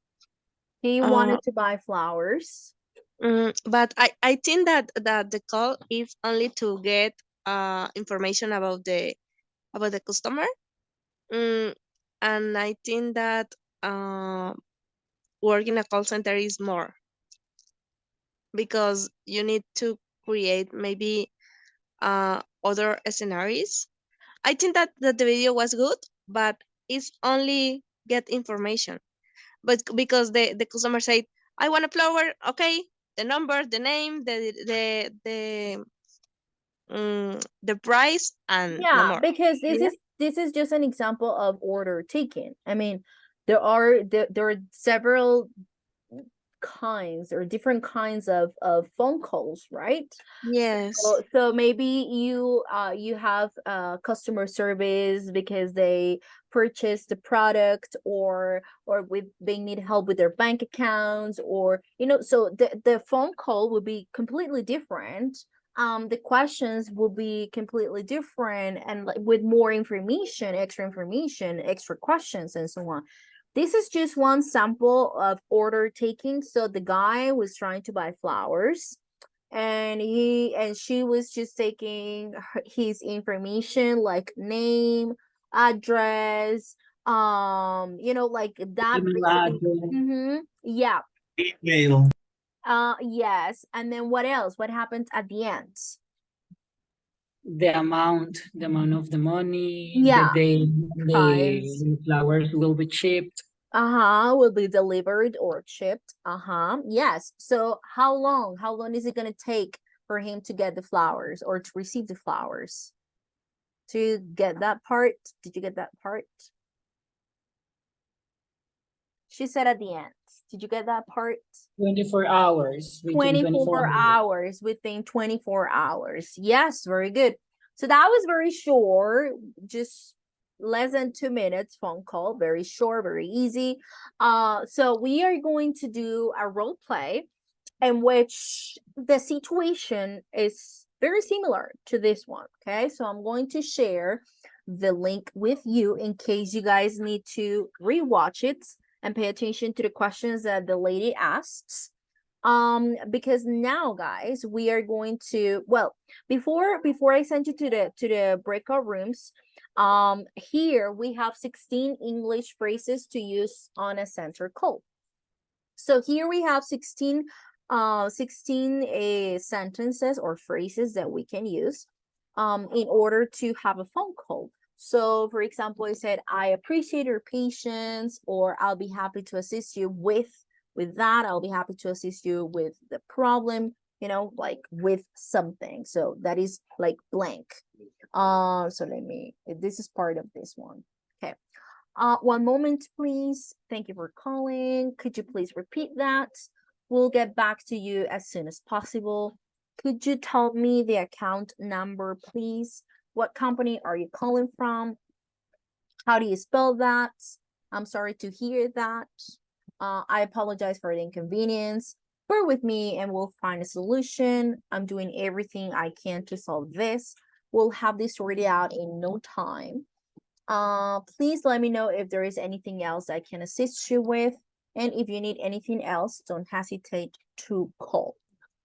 He wanted to buy flowers. But I think that the call is only to get information about the customer. And I think that working a call center is more, because you need to create maybe other scenarios. I think that the video was good, but it's only get information. But because the customer said, I want a flower, okay, the number, the name, the price, and no Yeah, more. because Yeah. this is just an example of order taking. I mean, there are several kinds or different kinds of phone calls, right? Yes. So maybe you have customer service because they purchased the product, or they need help with their bank accounts, or so the phone call would be completely different. The questions will be completely different, and like with more information, extra questions, and so on. This is just one sample of order taking. So the guy was trying to buy flowers, and she was just taking his information, like name, address, like that, basically. Yeah. Email. Yes. And then what else? What happened at the end? The amount of the money, Yeah, the flowers will be shipped. Will be delivered or shipped. Yes. So how long is it going to take for him to get the flowers or to receive the flowers? To get that part? Did you get that part? She said at the end. Did you get that part? 24 hours. 24 hours, within 24 hours. Yes, very good. So that was very short, just less than 2 minutes phone call. Very short, very easy. So we are going to do a role play in which the situation is very similar to this one. Okay, so I'm going to share the link with you in case you guys need to rewatch it and pay attention to the questions that the lady asks. Because now, guys, we are going to, well, before I send you to the breakout rooms, here we have 16 English phrases to use on a center call. So here we have 16 sentences or phrases that we can use in order to have a phone call. So for example, I said, I appreciate your patience, or I'll be happy to assist you with that. I'll be happy to assist you with the problem, like with something. So that is like blank. So this is part of this one. Okay. One moment, please. Thank you for calling. Could you please repeat that? We'll get back to you as soon as possible. Could you tell me the account number, please? What company are you calling from? How do you spell that? I'm sorry to hear that. I apologize for the inconvenience. Bear with me and we'll find a solution. I'm doing everything I can to solve this. We'll have this sorted out in no time. Please let me know if there is anything else I can assist you with. And if you need anything else, don't hesitate to call.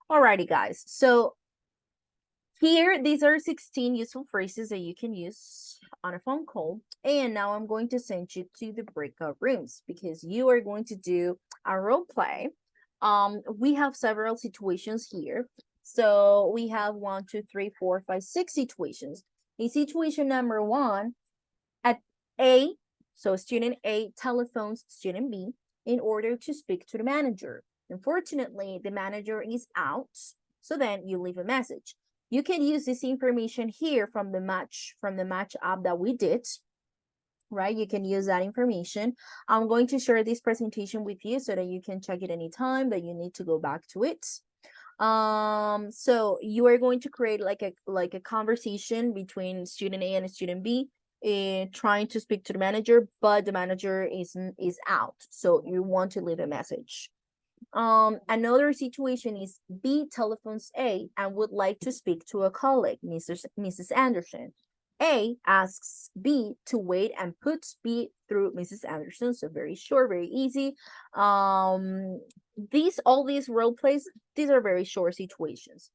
Alrighty, guys. So here, these are 16 useful phrases that you can use on a phone call. And now I'm going to send you to the breakout rooms because you are going to do a role play. We have several situations here. So we have 1, 2, 3, 4, 5, 6 situations. In situation number 1, at A, so student A telephones student B in order to speak to the manager. Unfortunately, the manager is out, so then you leave a message. You can use this information here from the match app that we did, right? You can use that information. I'm going to share this presentation with you so that you can check it anytime that you need to go back to it. So you are going to create like a conversation between student A and student B, trying to speak to the manager, but the manager is out, so you want to leave a message. Another situation is B telephones A and would like to speak to a colleague, Mrs. Anderson. A asks B to wait and puts B through Mrs. Anderson. So very short, very easy. All these role plays, these are very short situations.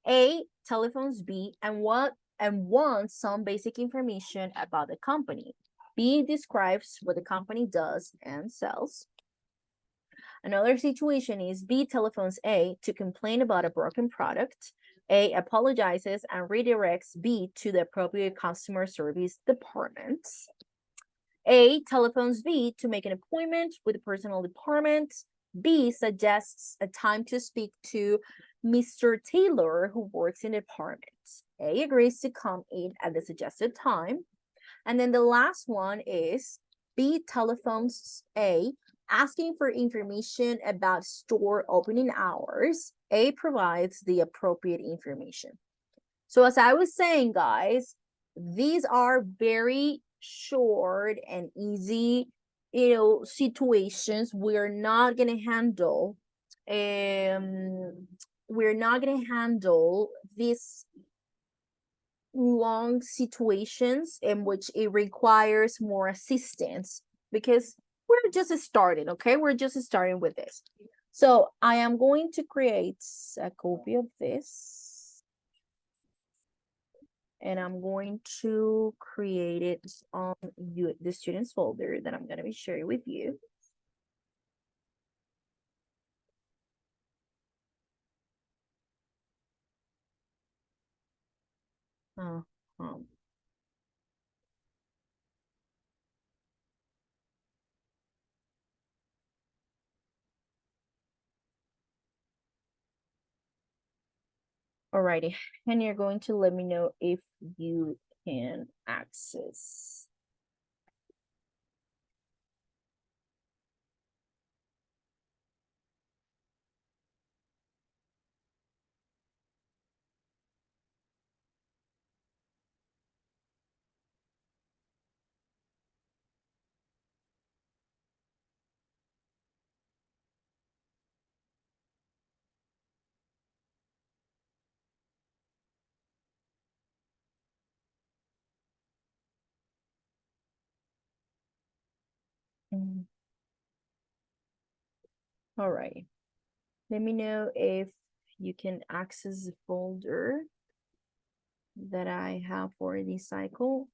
A telephones B and wants some basic information about the company. B describes what the company does and sells. Another situation is B telephones A to complain about a broken product. A apologizes and redirects B to the appropriate customer service department. A telephones B to make an appointment with the personal department. B suggests a time to speak to Mr. Taylor, who works in the department. A agrees to come in at the suggested time. And then the last one is B telephones A asking for information about store opening hours. A provides the appropriate information. So as I was saying, guys, these are very short and easy, situations. We're not gonna handle these long situations in which it requires more assistance because we're just starting, okay? We're just starting with this. So I am going to create a copy of this. And I'm going to create it on the students folder that I'm going to be sharing with you. Alrighty, and you're going to let me know if you can access. All right. Let me know if you can access the folder that I have for this cycle.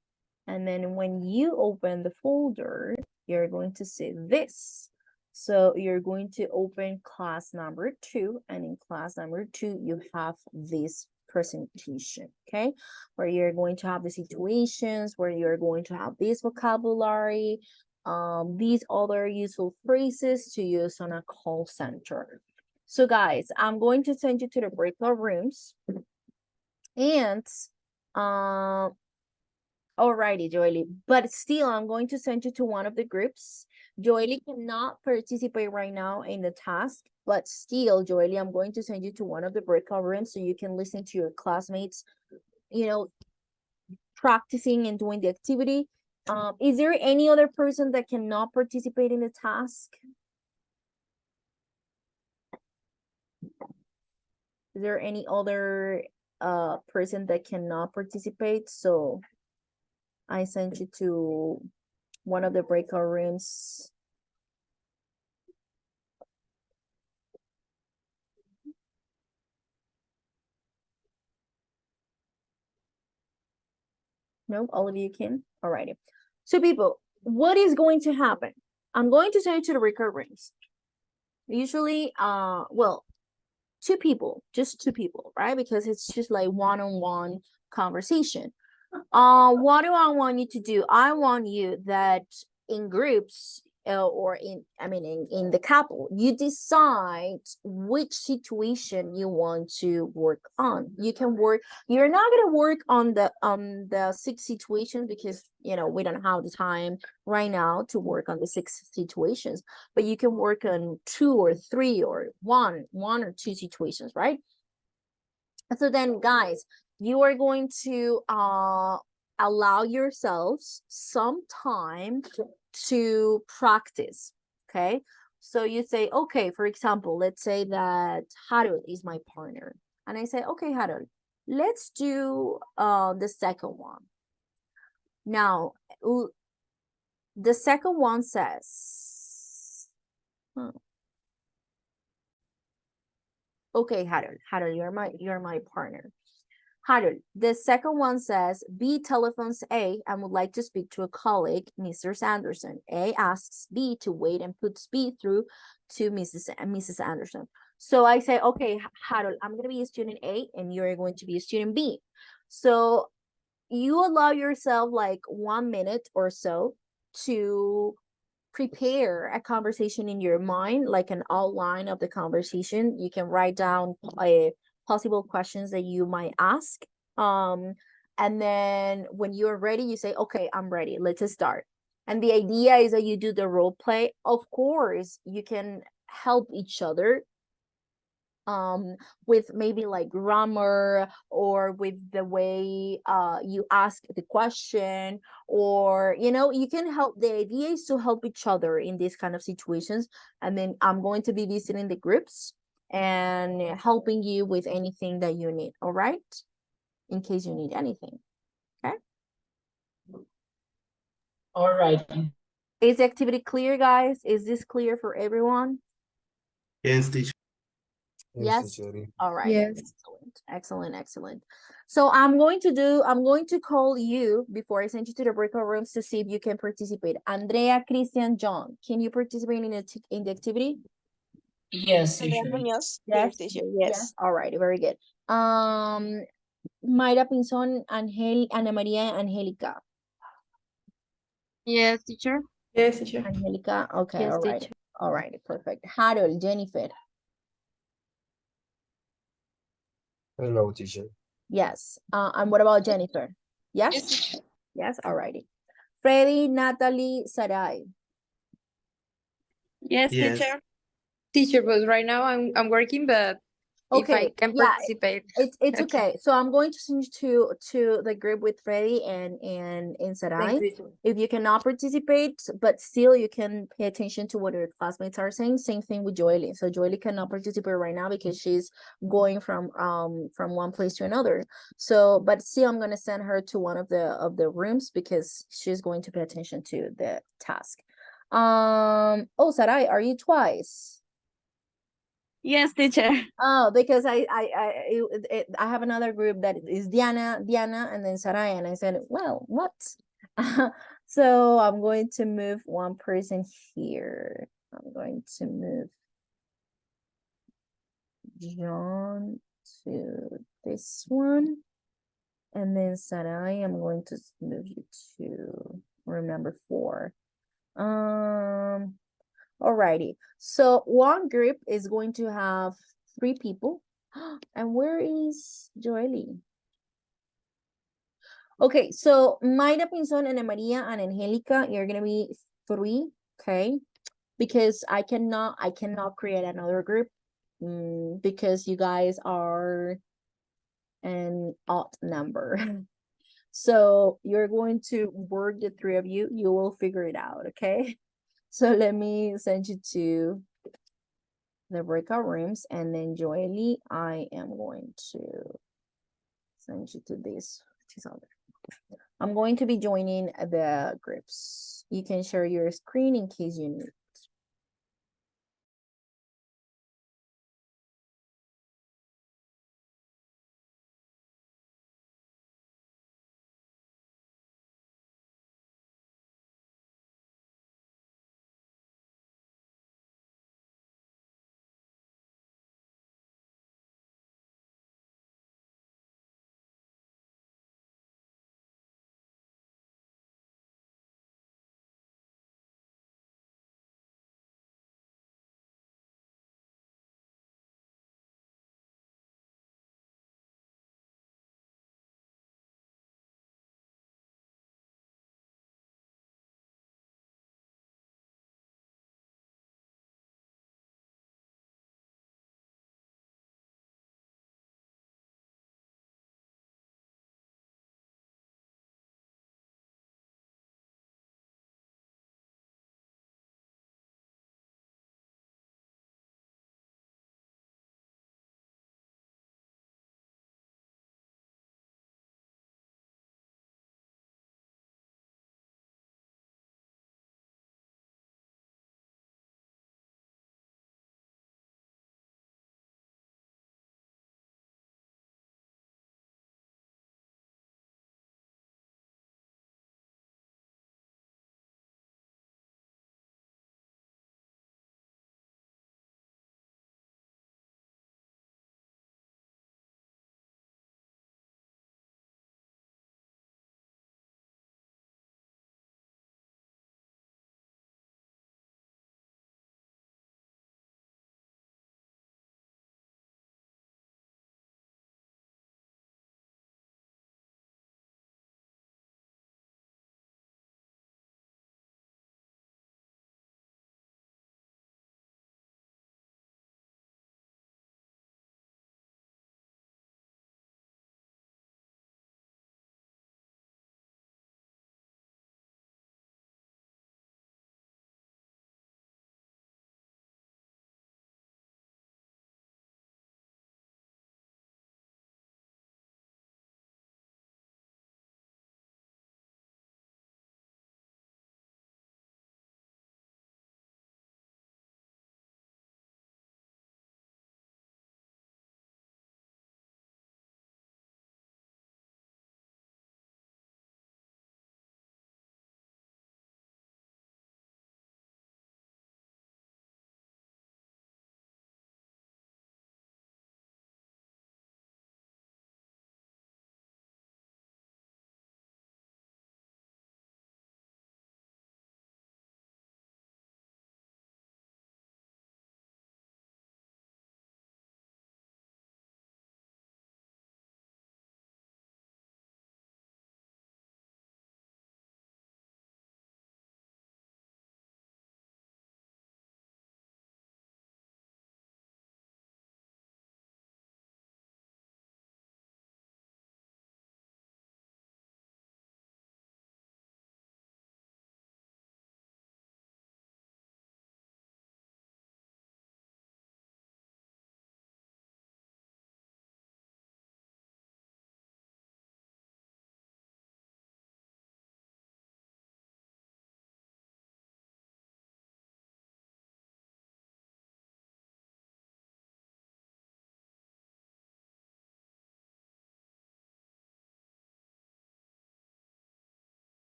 And then when you open the folder, you're going to see this. So you're going to open class number 2, and in class number 2, you have this presentation, okay? Where you're going to have the situations, where you're going to have this vocabulary, these other useful phrases to use on a call center. So guys, I'm going to send you to the breakout rooms. And alrighty, Joely, but still I'm going to send you to one of the groups. Joely cannot participate right now in the task, but still, Joely, I'm going to send you to one of the breakout rooms so you can listen to your classmates, practicing and doing the activity. Is there any other person that cannot participate in the task? Is there any other person that cannot participate? So I sent you to one of the breakout rooms. No, all of you can. Alrighty. So people, what is going to happen? I'm going to send you to the breakout rooms. Usually, well, just two people, right? Because it's just like one-on-one conversation. What do I want you to do? I want you that in groups or in the couple, you decide which situation you want to work on. You're not gonna work on the 6 situations because we don't have the time right now to work on the 6 situations, but you can work on 2 or 3 or one or 2 situations, right? So then guys, you are going to allow yourselves some time to practice, okay? So you say, okay, for example, let's say that Harold is my partner. And I say, okay, Harold, let's do the second one. Now, the second one says, okay, Harold, you're my partner. Harold, the second one says, B telephones A and would like to speak to a colleague, Mr. Anderson. A asks B to wait and puts B through to Mrs. Anderson. So I say, okay, Harold, I'm going to be a student A and you're going to be a student B. So you allow yourself like 1 minute or so to prepare a conversation in your mind, like an outline of the conversation. You can write down possible questions that you might ask. And then when you're ready, you say, okay, I'm ready. Let's start. And the idea is that you do the role play. Of course, you can help each other with maybe like grammar or with the way you ask the question, or you can help. The idea is to help each other in these kind of situations, and then I'm going to be visiting the groups and helping you with anything that you need. All right, in case you need anything. Okay, All right. is the activity clear, guys? Is this clear for everyone? Yes, teacher. Yes. teacher. All right. Yes. Excellent. So I'm going to call you before I send you to the breakout rooms to see if you can participate. Andrea, Christian, John, can you participate in the activity? Yes, Andrea teacher. Muñoz, Yes. teacher, Yes. yes. All right. Very good. Mayra Pinzón, Ana María, Angélica. Yes, teacher. Yes, teacher. Angélica. Okay. Yes, All right. teacher. All right. Perfect. Harold, Jennifer. Hello, teacher. Yes. And what about Jennifer? Yes. Yes. All righty. Freddy, Natalie, Sarai. Yes, Yes. teacher. Teacher, but right now I'm working, but if I Okay, can yeah, participate. it's okay. So I'm going to send you to the group with Freddy and Sarai. Thanks, teacher. If you cannot participate, but still you can pay attention to what your classmates are saying. Same thing with Joely. So Joely cannot participate right now because she's going from one place to another. So, but still I'm gonna send her to one of the rooms because she's going to pay attention to the task. Oh, Sarai, are you twice? Yes, teacher. Oh, because I have another group that is Diana, and then Sarai, and I said, well, what? So I'm going to move one person here. I'm going to move John to this one, and then Sarai, I'm going to move you to room number 4. Alrighty. So one group is going to have 3 people. And where is Joely? Okay, so Mayra Pinzón, Ana Maria, and Angelica, you're gonna be 3, okay? Because I cannot create another group because you guys are an odd number. So you're going to work the 3 of you. You will figure it out, okay? So let me send you to the breakout rooms, and then Joely, I am going to send you to this. I'm going to be joining the groups. You can share your screen in case you need.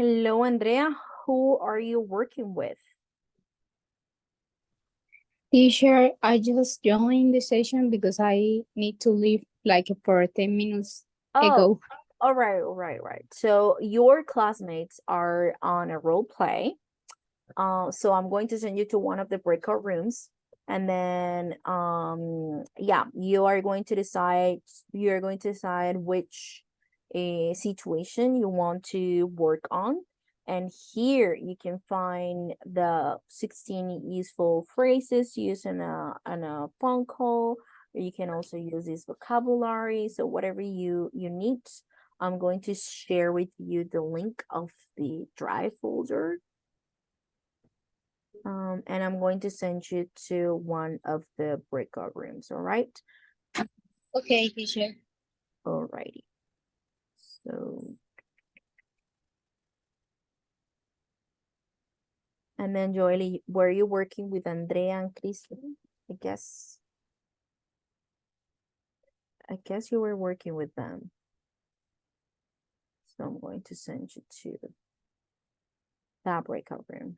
Hello, Andrea. Who are you working with? Teacher, I just joined the session because I need to leave like for 10 minutes ago. All right. So your classmates are on a role play. So I'm going to send you to one of the breakout rooms, and then yeah, you're going to decide which situation you want to work on. And here you can find the 16 useful phrases used in a phone call. You can also use this vocabulary. So whatever you need, I'm going to share with you the link of the drive folder. And I'm going to send you to one of the breakout rooms, all right? Okay, teacher. Alrighty. So, and then Joely, were you working with Andrea and Kristen? I guess you were working with them. So I'm going to send you to that breakout room.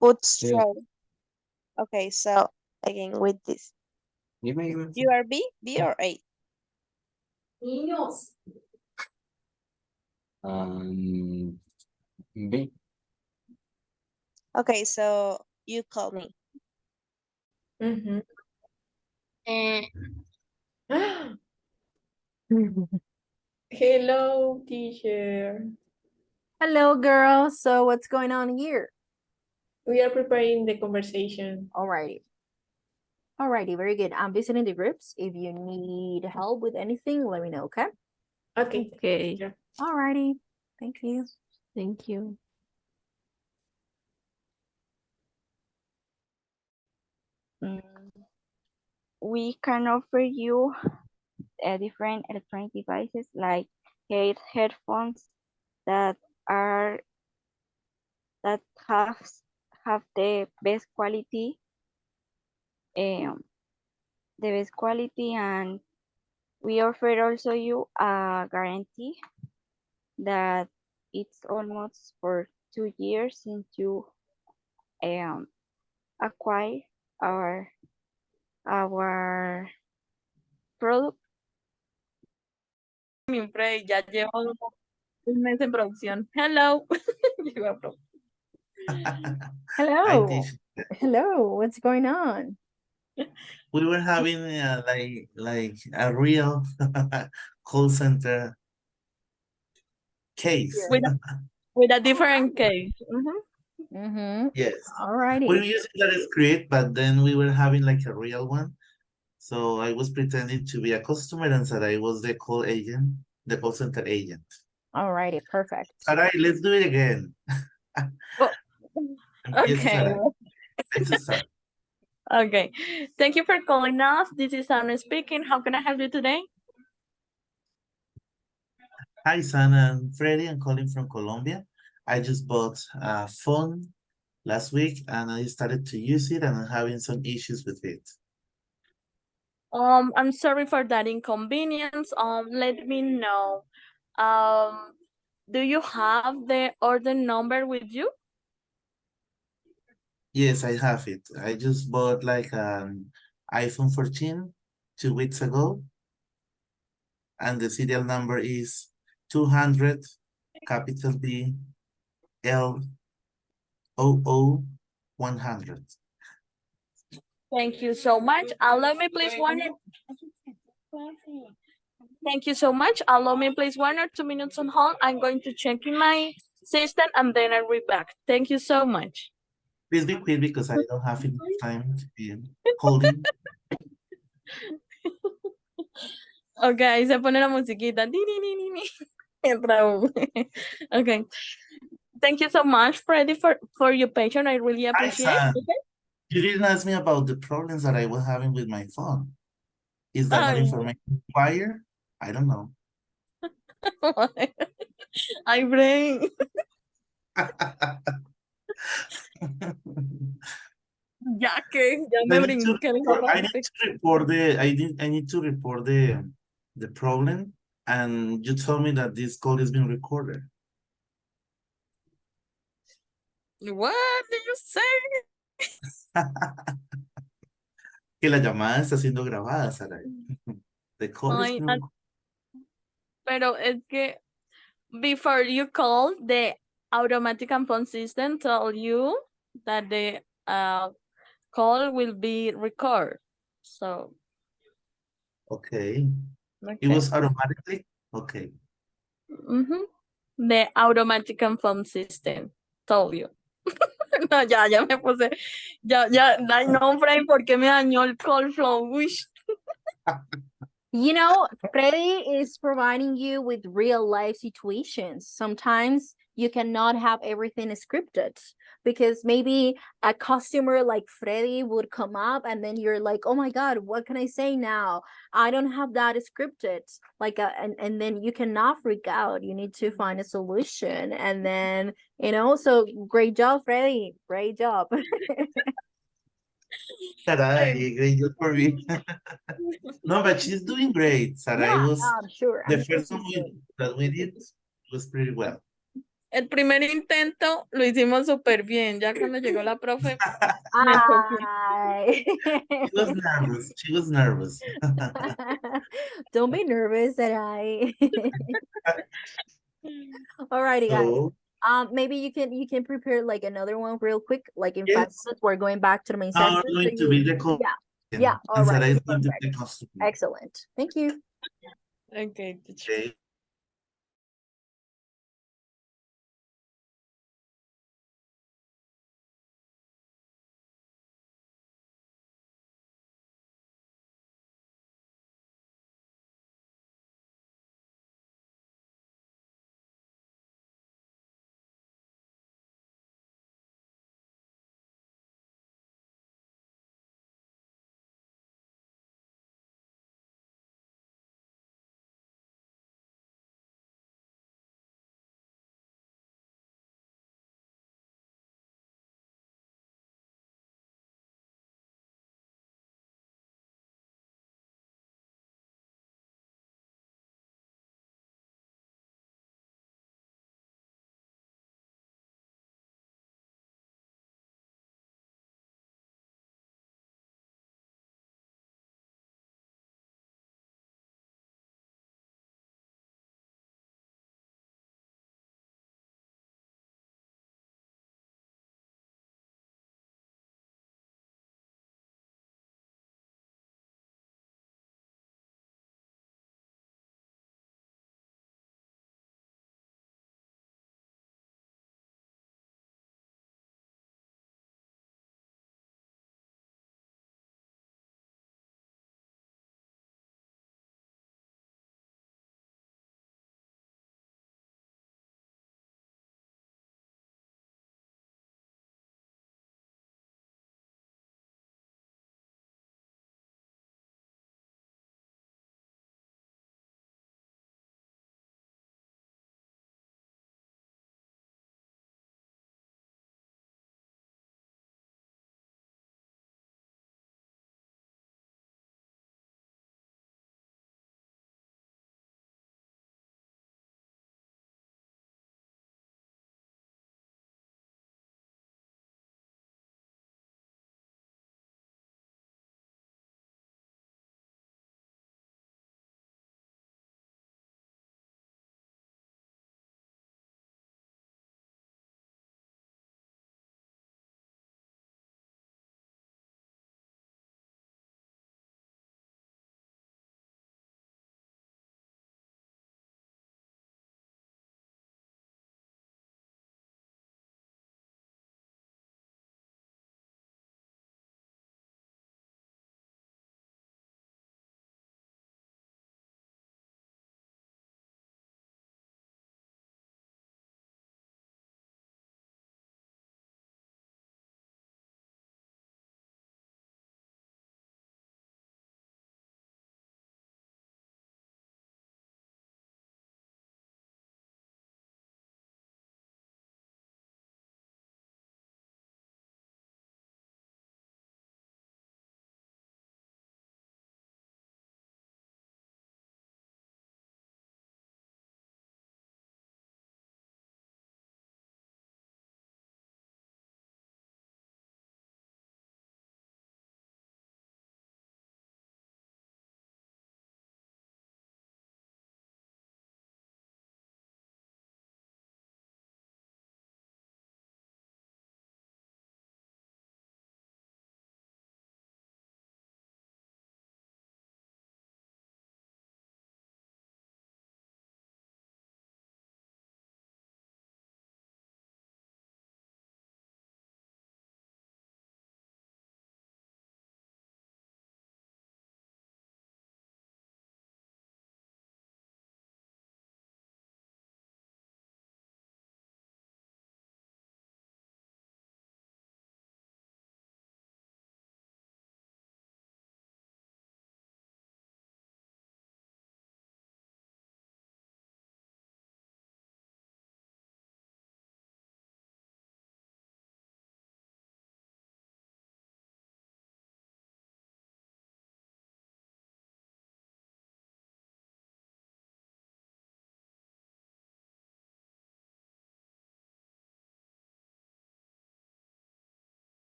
Put straight. Okay, so again with this. You are B or A? Niños. B. Okay, so you call me. Mhm. Hello, teacher. Hello, girls. So what's going on here? We are preparing the conversation. Alrighty, very good. I'm visiting the groups. If you need help with anything, let me know, okay? Okay. Okay, Yeah. Alrighty, thank you. thank you. We can offer you different electronic devices like headphones that are that have the best quality, and we offer also you a guarantee that it's almost for 2 years since you acquire our product. Mi Freddy, ya llevo un mes en producción. Hello. Llegó a pro- I Hello. teach. Hello, what's going on? We were having like a real call center case. with a different case. Mm-hmm. Yes. Alrighty. We were using that script, but then we were having like a real one. So I was pretending to be a customer and said I was the call agent, the call center agent. Alrighty, perfect. Alright, let's do it again. Empieza, Okay. Sara. Let's start. Okay. Thank you for calling us. This is Anna speaking. How can I help you today? Hi, Sana. I'm Freddy. I'm calling from Colombia. I just bought a phone last week and I started to use it and I'm having some issues with it. I'm sorry for that inconvenience. Let me know. Um, do you have the order number with you? Yes, I have it. I just bought like an iPhone 14 2 weeks ago, and the serial number is 200 capital B L O 100. Thank you so much. Allow me please one. Thank you so much. Allow me please 1 or 2 minutes on hold. I'm going to check in my system and then I'll be back. Thank you so much. Please be quick because I don't have enough time to be holding. Okay, ahí se pone la musiquita. Ni, ni, ni, ni, ni. Raúl. Okay. Thank you so much, Freddy, for your patience. I really Hi, appreciate Sam. it. Okay? You didn't ask me about the problems that I was having with my phone. Is that not Ay, information required? I don't know. Ay, Bren. Ya que, ya me brinqué esa I need parte. to report I need to report the problem, and you told me that this call is being recorded. What did you say? Que la llamada está siendo grabada, Sara. The call is Ay, being pero es que before you call, the automatic and phone system tell you that the call will be recorded. So, okay. It okay. was automatically? Okay. The automatic and phone system told you. No, ya me puse. Ya, ay, no, Freddy, ¿por qué me dañó el call flow? Wish. You know, Freddy is providing you with real life situations. Sometimes you cannot have everything scripted because maybe a customer like Freddy would come up and then you're like, oh my God, what can I say now? I don't have that scripted. Like, and then you cannot freak out. You need to find a solution. And then, so great job, Freddy. Great job. Sarai, great job for me. No, but she's doing great. Sarai Yeah, was I'm sure. the I'm sure first one she's good. that we did was pretty well. El primer intento lo hicimos súper bien. Ya cuando llegó la profe, me fue bien. Ay. She was nervous. She was nervous. Don't be nervous that Alrighty, guys. So, Maybe you can prepare like another one real quick, like in 5 yes, minutes. We're going back to the main now session. I'm So going to be the yeah, consultant, all and right, Sarai is going to be perfect, the customer. excellent. Thank you. Okay, teacher. Okay.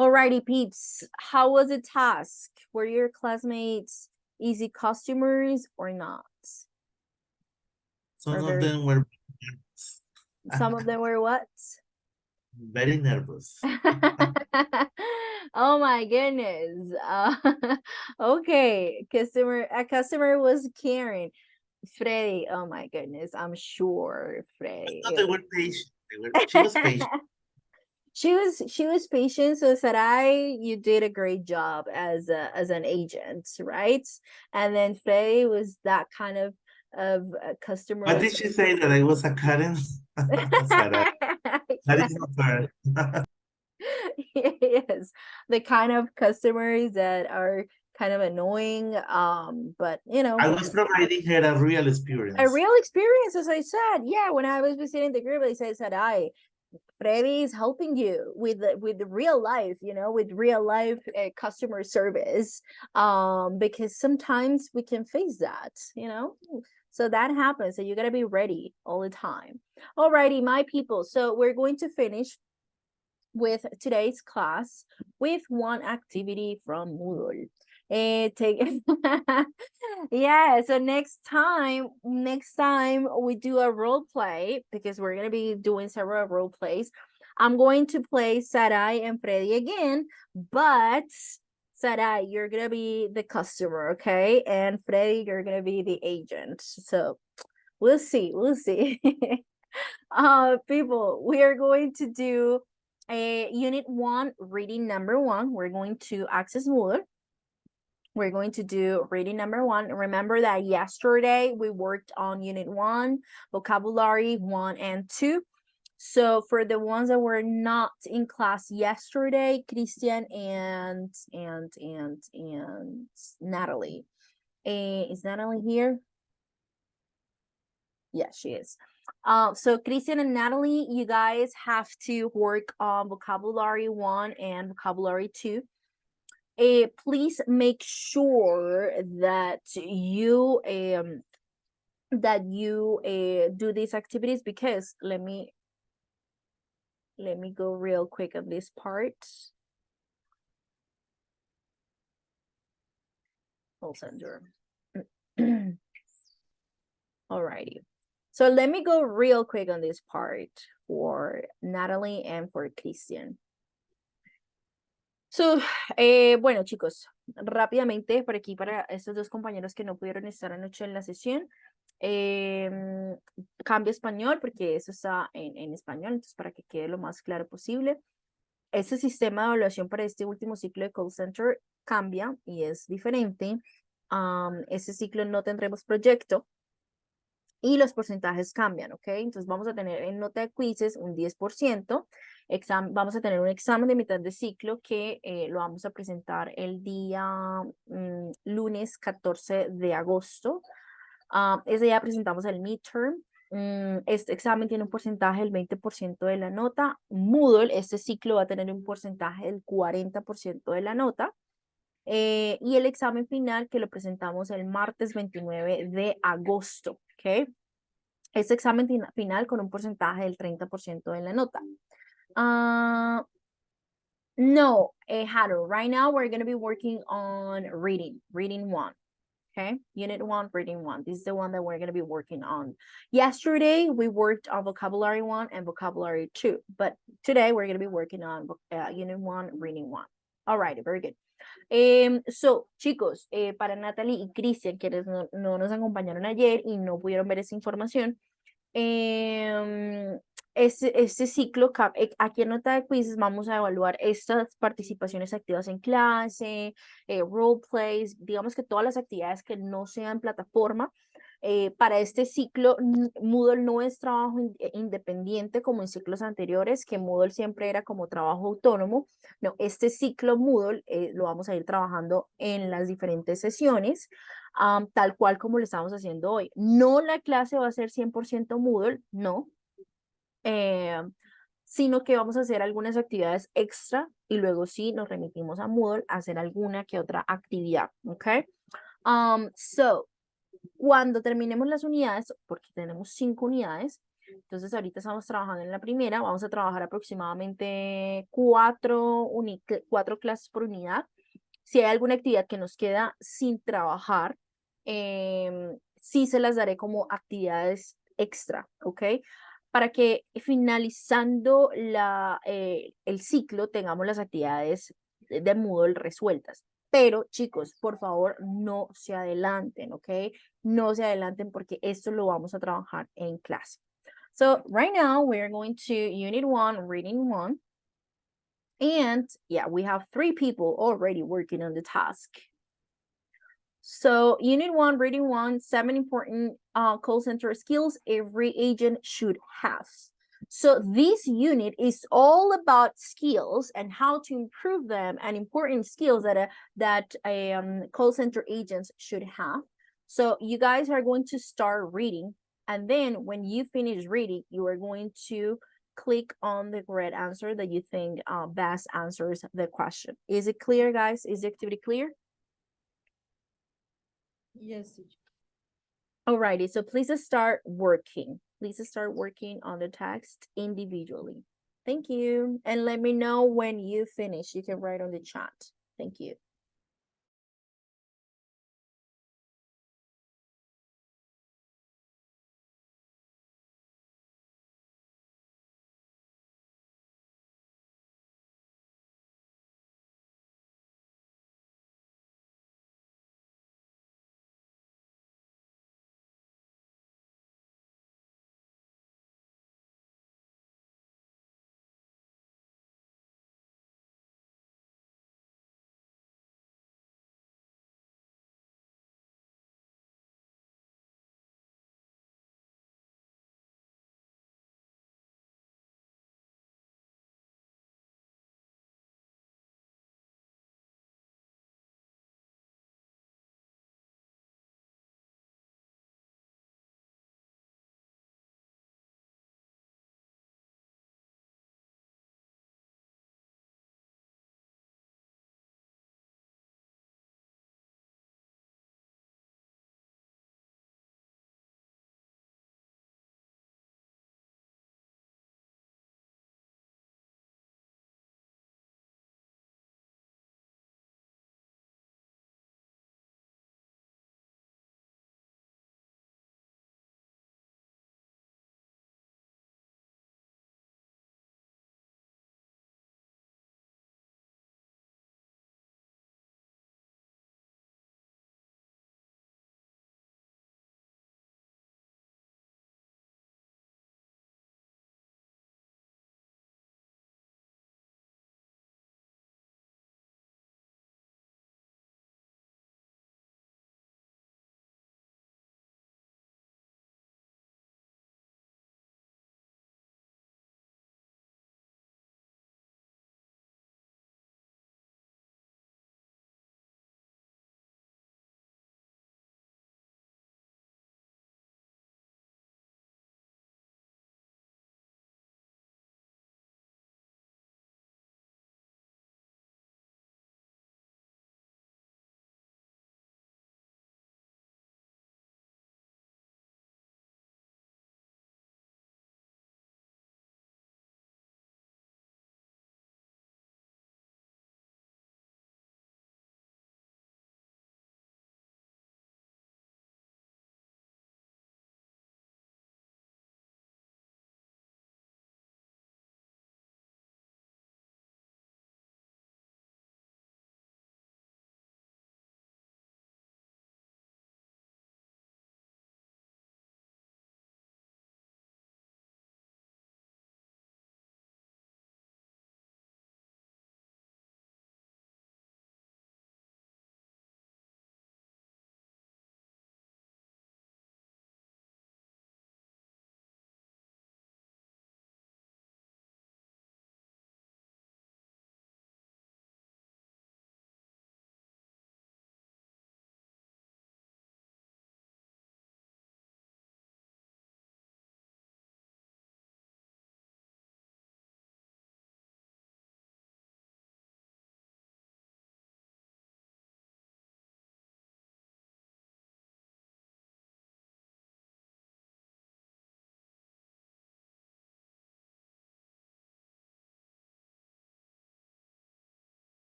Alrighty, peeps. How was the task? Were your classmates easy customers or not? Some Or of very- them were Some of them were what? very nervous. Oh my goodness. Okay, a customer was Karen. Freddy, oh my goodness, I'm sure Freddy. No, they were patient. She was patient. She was patient. So Sarai, you did a great job as an agent, right? And then Freddy was that kind of customer. What did she say, that I was a Karen? Sarah, that is not fair. Yes, the kind of customers that are kind of annoying, but you know, I was providing her a real experience. a real experience, as I said. Yeah, when I was visiting the group, I said, I Freddy is helping you with the real life, you know, with real life customer service, because sometimes we can face that, you know. So that happens, so you got to be ready all the time. Alrighty, my people, so we're going to finish with today's class with one activity from Moodle. Yeah, so next time we do a role play, because we're gonna be doing several role plays. I'm going to play Sarai and Freddy again, but Sarai, you're gonna be the customer, okay? And Freddy, you're gonna be the agent. So we'll see. People, we are going to do a unit 1 reading number 1. We're going to access Moodle. We're going to do reading number 1. Remember that yesterday we worked on unit 1, vocabulary 1 and 2. So for the ones that were not in class yesterday, Christian and Natalie. Is Natalie here? Yes, she is. So Christian and Natalie, you guys have to work on vocabulary 1 and vocabulary 2. Please make sure that you do these activities, because let me go real quick on this part. Call center. Alrighty. So let me go real quick on this part for Natalie and for Christian. So, bueno, chicos, rápidamente por aquí para estos dos compañeros que no pudieron estar anoche en la sesión, cambio español porque eso está en español, entonces para que quede lo más claro posible. Este sistema de evaluación para este último ciclo de call center cambia y es diferente. Este ciclo no tendremos proyecto y los porcentajes cambian, ¿ok? Entonces vamos a tener en nota de quizzes un 10%, vamos a tener un examen de mitad de ciclo que lo vamos a presentar el día lunes 14 de agosto. Ese día presentamos el midterm. Este examen tiene un porcentaje del 20% de la nota. Moodle, este ciclo va a tener un porcentaje del 40% de la nota. Y el examen final que lo presentamos el martes 29 de agosto, ¿ok? Este examen final con un porcentaje del 30% de la nota. No, Harold, right now we're going to be working on reading 1. Okay, unit 1, reading 1. This is the one that we're going to be working on. Yesterday, we worked on vocabulary 1 and vocabulary 2. But today, we're going to be working on unit 1, reading 1. All right, very good. So, chicos, para Natalie y Christian, quienes no nos acompañaron ayer y no pudieron ver esa información, este ciclo, aquí en nota de quizzes vamos a evaluar estas participaciones activas en clase, role plays, digamos que todas las actividades que no sean plataforma. Para este ciclo, Moodle no es trabajo independiente como en ciclos anteriores, que Moodle siempre era como trabajo autónomo. No, este ciclo Moodle lo vamos a ir trabajando en las diferentes sesiones, tal cual como lo estamos haciendo hoy. No, la clase va a ser 100% Moodle, no. Sino que vamos a hacer algunas actividades extra y luego sí nos remitimos a Moodle a hacer alguna que otra actividad, ¿ok? So, cuando terminemos las unidades, porque tenemos 5 unidades, Entonces ahorita estamos trabajando en la primera, vamos a trabajar aproximadamente cuatro clases por unidad. Si hay alguna actividad que nos queda sin trabajar, sí se las daré como actividades extra, ¿ok? Para que finalizando el ciclo tengamos las actividades de Moodle resueltas. Pero chicos, por favor, no se adelanten, ¿ok? No se adelanten porque esto lo vamos a trabajar en clase. So right now we're going to Unit 1, Reading 1. And yeah, we have 3 people already working on the task. So Unit 1, Reading 1, 7 important call center skills every agent should have. So this unit is all about skills and how to improve them and important skills that call center agents should have. So you guys are going to start reading, and then when you finish reading, you are going to click on the correct answer that you think best answers the question. Is it clear, guys? Is the activity clear? Yes, teacher. Alrighty, so please start working. Please start working on the text individually. Thank you. And let me know when you finish. You can write on the chat. Thank you.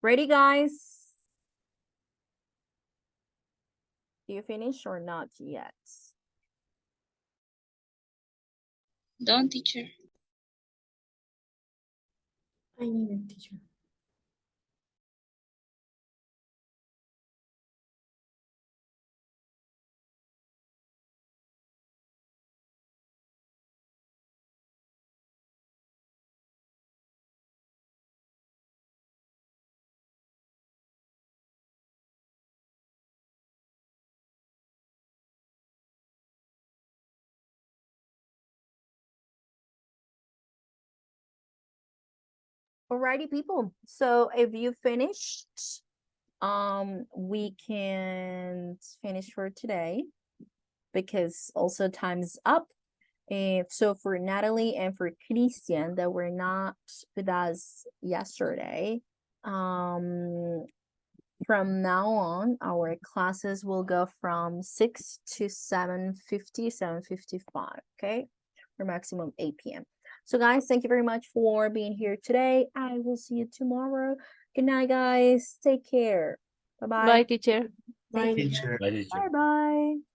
Ready, guys? Do you finish or not yet? Done, teacher. I need a teacher. Alrighty, people. So if you finished, we can finish for today because also time's up. So for Natalie and for Christian that were not with us yesterday, from now on, our classes will go from 6 to 7:50, 7:55, okay? For maximum 8 p.m. So guys, thank you very much for being here today. I will see you tomorrow. Good night, guys. Take care. Bye-bye. Bye, teacher. Teacher. Bye-bye.